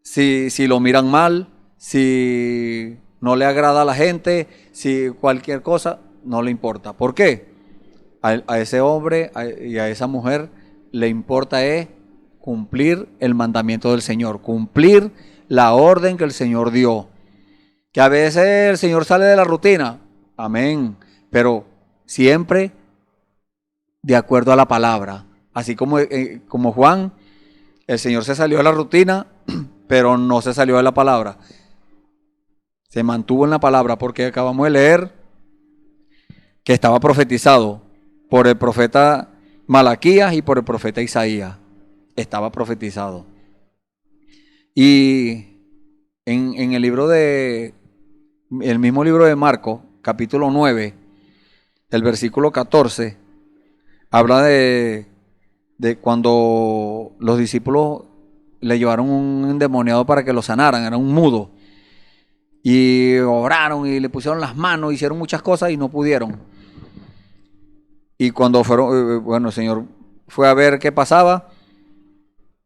si lo miran mal, si no le agrada a la gente, si cualquier cosa, no le importa. ¿Por qué? A ese hombre y a esa mujer le importa es cumplir el mandamiento del Señor, cumplir la orden que el Señor dio. Que a veces el Señor sale de la rutina, amén, pero siempre de acuerdo a la palabra. Así como Juan, el Señor se salió de la rutina, pero no se salió de la palabra. Se mantuvo en la palabra, porque acabamos de leer que estaba profetizado por el profeta Malaquías y por el profeta Isaías. Estaba profetizado. Y en el mismo libro de Marcos, capítulo 9, el versículo 14, habla de cuando los discípulos le llevaron un endemoniado para que lo sanaran, era un mudo. Y oraron y le pusieron las manos, hicieron muchas cosas y no pudieron. Y cuando fueron, el Señor fue a ver qué pasaba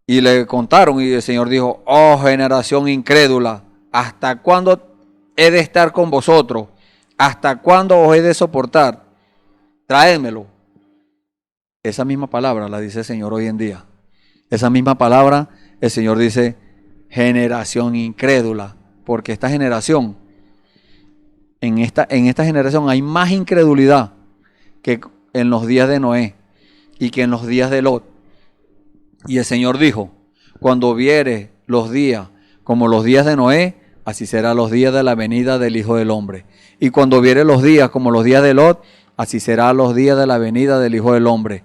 y le contaron y el Señor dijo, oh generación incrédula, ¿hasta cuándo he de estar con vosotros? ¿Hasta cuándo os he de soportar? Traédmelo. Esa misma palabra la dice el Señor hoy en día. Esa misma palabra el Señor dice, generación incrédula. porque esta generación, en esta generación hay más incredulidad que en los días de Noé y que en los días de Lot. Y el Señor dijo, cuando viere los días como los días de Noé, así serán los días de la venida del Hijo del Hombre. Y cuando viere los días como los días de Lot, así serán los días de la venida del Hijo del Hombre.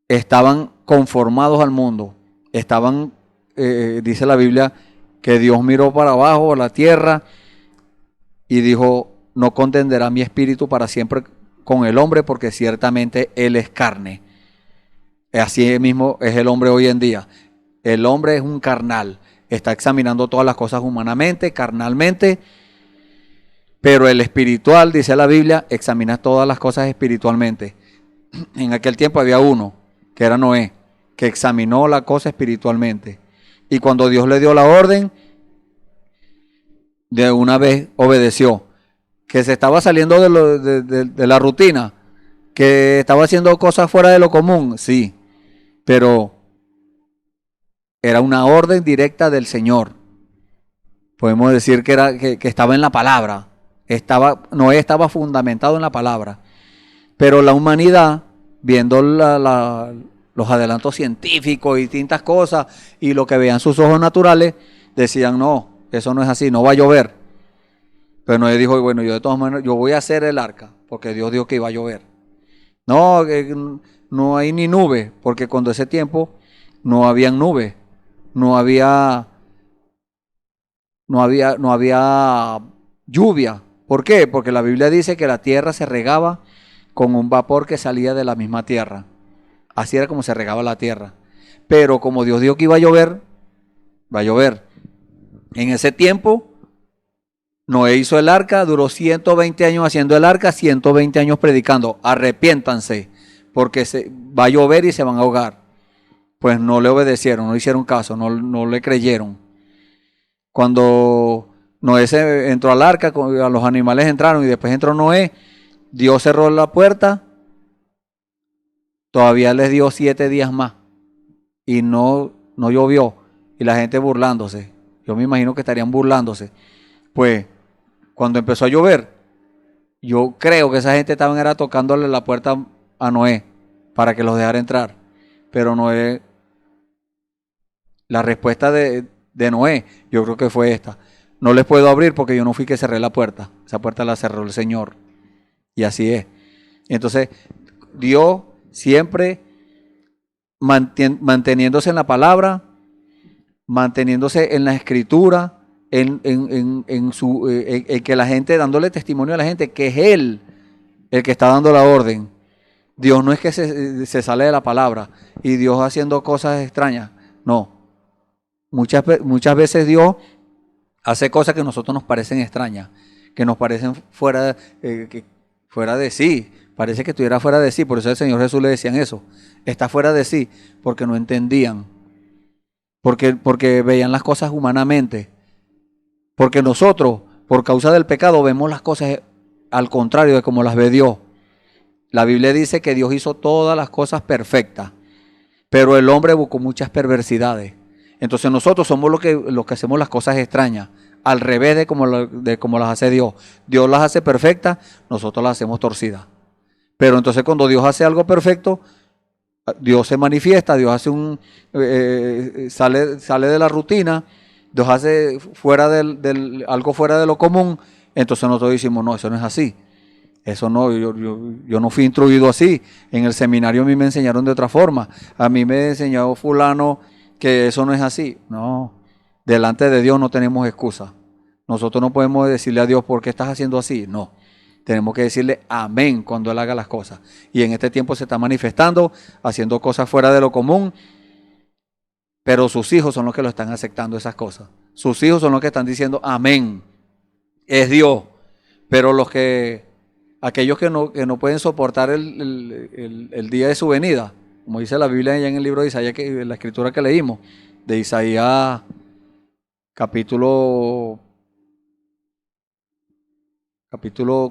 Estaban conformados al mundo, estaban, dice la Biblia, que Dios miró para abajo a la tierra y dijo, no contenderá mi espíritu para siempre con el hombre, porque ciertamente él es carne. Así mismo es el hombre hoy en día. El hombre es un carnal, está examinando todas las cosas humanamente, carnalmente, pero el espiritual, dice la Biblia, examina todas las cosas espiritualmente. En aquel tiempo había uno, que era Noé, que examinó la cosa espiritualmente. Y cuando Dios le dio la orden, de una vez obedeció. Que se estaba saliendo de la rutina, que estaba haciendo cosas fuera de lo común, sí, pero era una orden directa del Señor. Podemos decir que estaba en la palabra. Noé estaba fundamentado en la palabra. Pero la humanidad, viendo los adelantos científicos y distintas cosas y lo que veían sus ojos naturales, decían, no, eso no es así, no va a llover. Pero Noé dijo, bueno, yo de todas maneras, yo voy a hacer el arca, porque Dios dijo que iba a llover. No, no hay ni nube, porque cuando ese tiempo no había nubes, no había lluvia. ¿Por qué? Porque la Biblia dice que la tierra se regaba con un vapor que salía de la misma tierra. Así era como se regaba la tierra. Pero como Dios dijo que iba a llover, va a llover. En ese tiempo, Noé hizo el arca, duró 120 años haciendo el arca, 120 años predicando, arrepiéntanse, porque va a llover y se van a ahogar. Pues no le obedecieron, no hicieron caso, no le creyeron. Cuando Noé se entró al arca, los animales entraron y después entró Noé, Dios cerró la puerta, todavía les dio 7 días más y no llovió y la gente burlándose. Yo me imagino que estarían burlándose. Pues cuando empezó a llover, yo creo que esa gente estaba tocándole la puerta a Noé para que los dejara entrar. Pero Noé, la respuesta de Noé, yo creo que fue esta: no les puedo abrir porque yo no fui que cerré la puerta. Esa puerta la cerró el Señor. Y así es. Entonces, Dios siempre manteniéndose en la palabra, manteniéndose en la escritura, en que la gente, dándole testimonio a la gente que es Él el que está dando la orden. Dios no es que se sale de la palabra y Dios haciendo cosas extrañas. No. Muchas veces Dios hace cosas que a nosotros nos parecen extrañas, que nos parecen fuera de sí. Parece que estuviera fuera de sí. Por eso el Señor Jesús le decían eso. Está fuera de sí, porque no entendían. Porque veían las cosas humanamente. Porque nosotros, por causa del pecado, vemos las cosas al contrario de como las ve Dios. La Biblia dice que Dios hizo todas las cosas perfectas, pero el hombre buscó muchas perversidades. Entonces nosotros somos los que hacemos las cosas extrañas, al revés de como las hace Dios. Dios las hace perfectas, nosotros las hacemos torcidas. Pero entonces cuando Dios hace algo perfecto, Dios se manifiesta, Dios hace sale de la rutina, Dios hace algo fuera de lo común. Entonces nosotros decimos, no, eso no es así. Eso no, yo no fui instruido así. En el seminario a mí me enseñaron de otra forma. A mí me enseñó fulano que eso no es así. No, delante de Dios no tenemos excusa. Nosotros no podemos decirle a Dios, ¿por qué estás haciendo así? No, tenemos que decirle amén cuando Él haga las cosas. Y en este tiempo se está manifestando, haciendo cosas fuera de lo común, pero sus hijos son los que lo están aceptando esas cosas. Sus hijos son los que están diciendo amén, es Dios. Pero aquellos que no pueden soportar el día de su venida, como dice la Biblia allá en el libro de Isaías, la escritura que leímos, de Isaías capítulo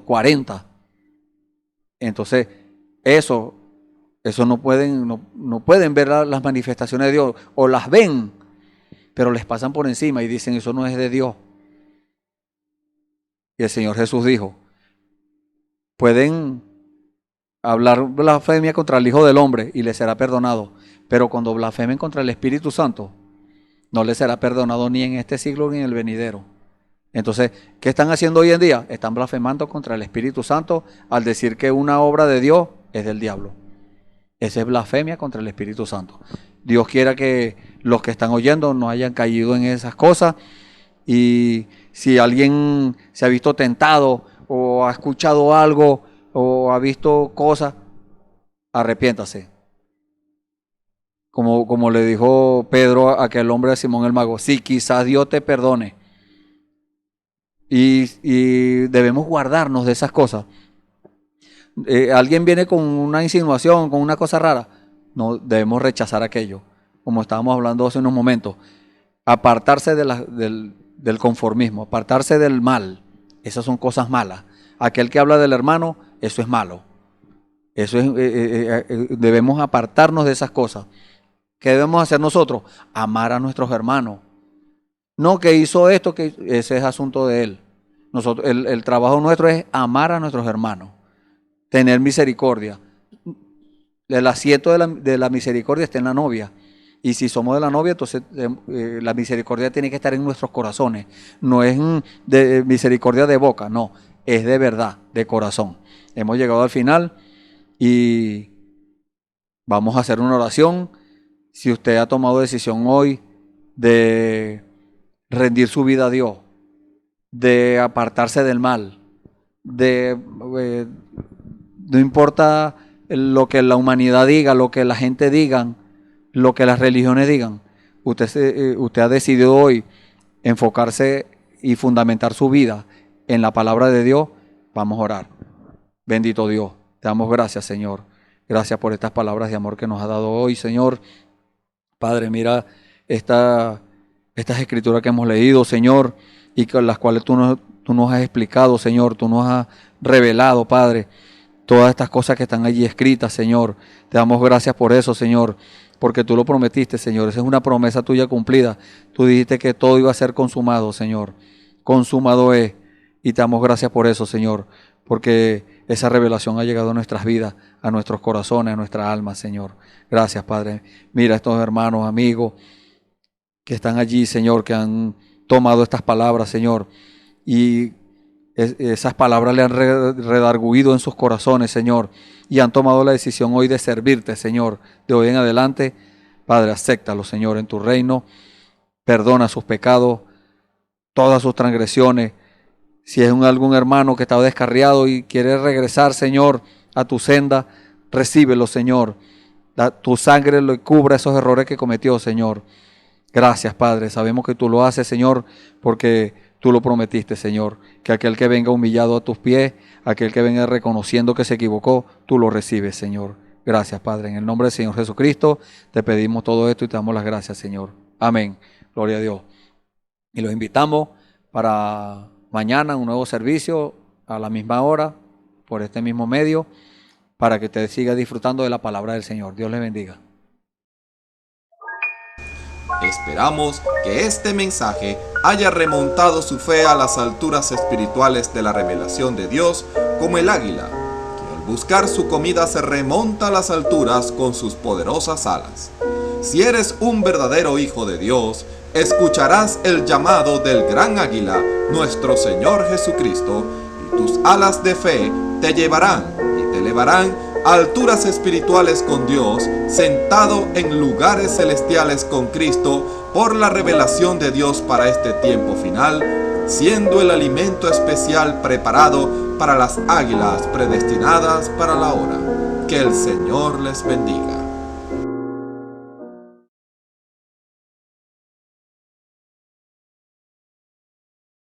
40. Entonces, eso no pueden ver las manifestaciones de Dios, o las ven, pero les pasan por encima y dicen, eso no es de Dios. Y el Señor Jesús dijo, pueden hablar blasfemia contra el Hijo del Hombre y les será perdonado, pero cuando blasfemen contra el Espíritu Santo, no les será perdonado ni en este siglo ni en el venidero. Entonces, ¿qué están haciendo hoy en día? Están blasfemando contra el Espíritu Santo al decir que una obra de Dios es del diablo. Esa es blasfemia contra el Espíritu Santo. Dios quiera que los que están oyendo no hayan caído en esas cosas. Y si alguien se ha visto tentado o ha escuchado algo o ha visto cosas, arrepiéntase. Como le dijo Pedro a aquel hombre de Simón el Mago, sí, quizás Dios te perdone. Y debemos guardarnos de esas cosas. Alguien viene con una insinuación, con una cosa rara, no debemos rechazar aquello. Como estábamos hablando hace unos momentos, apartarse del conformismo, apartarse del mal. Esas son cosas malas. Aquel que habla del hermano, eso es malo. Eso es, debemos apartarnos de esas cosas. ¿Qué debemos hacer nosotros? Amar a nuestros hermanos. No que hizo esto, que ese es asunto de él. Nosotros, el trabajo nuestro es amar a nuestros hermanos, tener misericordia. El asiento de la misericordia está en la novia. Y si somos de la novia, entonces la misericordia tiene que estar en nuestros corazones. No es de misericordia de boca, no, es de verdad, de corazón. Hemos llegado al final y vamos a hacer una oración. Si usted ha tomado decisión hoy de rendir su vida a Dios, de apartarse del mal, no importa lo que la humanidad diga, lo que la gente diga, lo que las religiones digan, usted ha decidido hoy enfocarse y fundamentar su vida en la palabra de Dios. Vamos a orar. Bendito Dios, te damos gracias, Señor. Gracias por estas palabras de amor que nos ha dado hoy, Señor. Padre, mira estas escrituras que hemos leído, Señor, y con las cuales tú nos has explicado, Señor. Tú nos has revelado, Padre, todas estas cosas que están allí escritas, Señor. Te damos gracias por eso, Señor, porque tú lo prometiste, Señor. Esa es una promesa tuya cumplida. Tú dijiste que todo iba a ser consumado, Señor. Consumado es. Y te damos gracias por eso, Señor, porque esa revelación ha llegado a nuestras vidas, a nuestros corazones, a nuestra alma, Señor. Gracias, Padre. Mira a estos hermanos, amigos que están allí, Señor, que han tomado estas palabras, Señor, y esas palabras le han redarguido en sus corazones, Señor, y han tomado la decisión hoy de servirte, Señor. De hoy en adelante, Padre, acéptalo, Señor, en tu reino. Perdona sus pecados, todas sus transgresiones. Si es algún hermano que está descarriado y quiere regresar, Señor, a tu senda, recíbelo, Señor. Tu sangre le cubra esos errores que cometió, Señor. Gracias, Padre. Sabemos que tú lo haces, Señor, porque tú lo prometiste, Señor. Que aquel que venga humillado a tus pies, aquel que venga reconociendo que se equivocó, tú lo recibes, Señor. Gracias, Padre. En el nombre del Señor Jesucristo te pedimos todo esto y te damos las gracias, Señor. Amén. Gloria a Dios. Y los invitamos para mañana un nuevo servicio a la misma hora, por este mismo medio, para que usted siga disfrutando de la palabra del Señor. Dios les bendiga. Esperamos que este mensaje haya remontado su fe a las alturas espirituales de la revelación de Dios, como el águila, que al buscar su comida se remonta a las alturas con sus poderosas alas. Si eres un verdadero hijo de Dios, escucharás el llamado del gran águila, nuestro Señor Jesucristo, y tus alas de fe te llevarán y te elevarán a alturas espirituales con Dios, sentado en lugares celestiales con Cristo, por la revelación de Dios para este tiempo final, siendo el alimento especial preparado para las águilas predestinadas para la hora. Que el Señor les bendiga.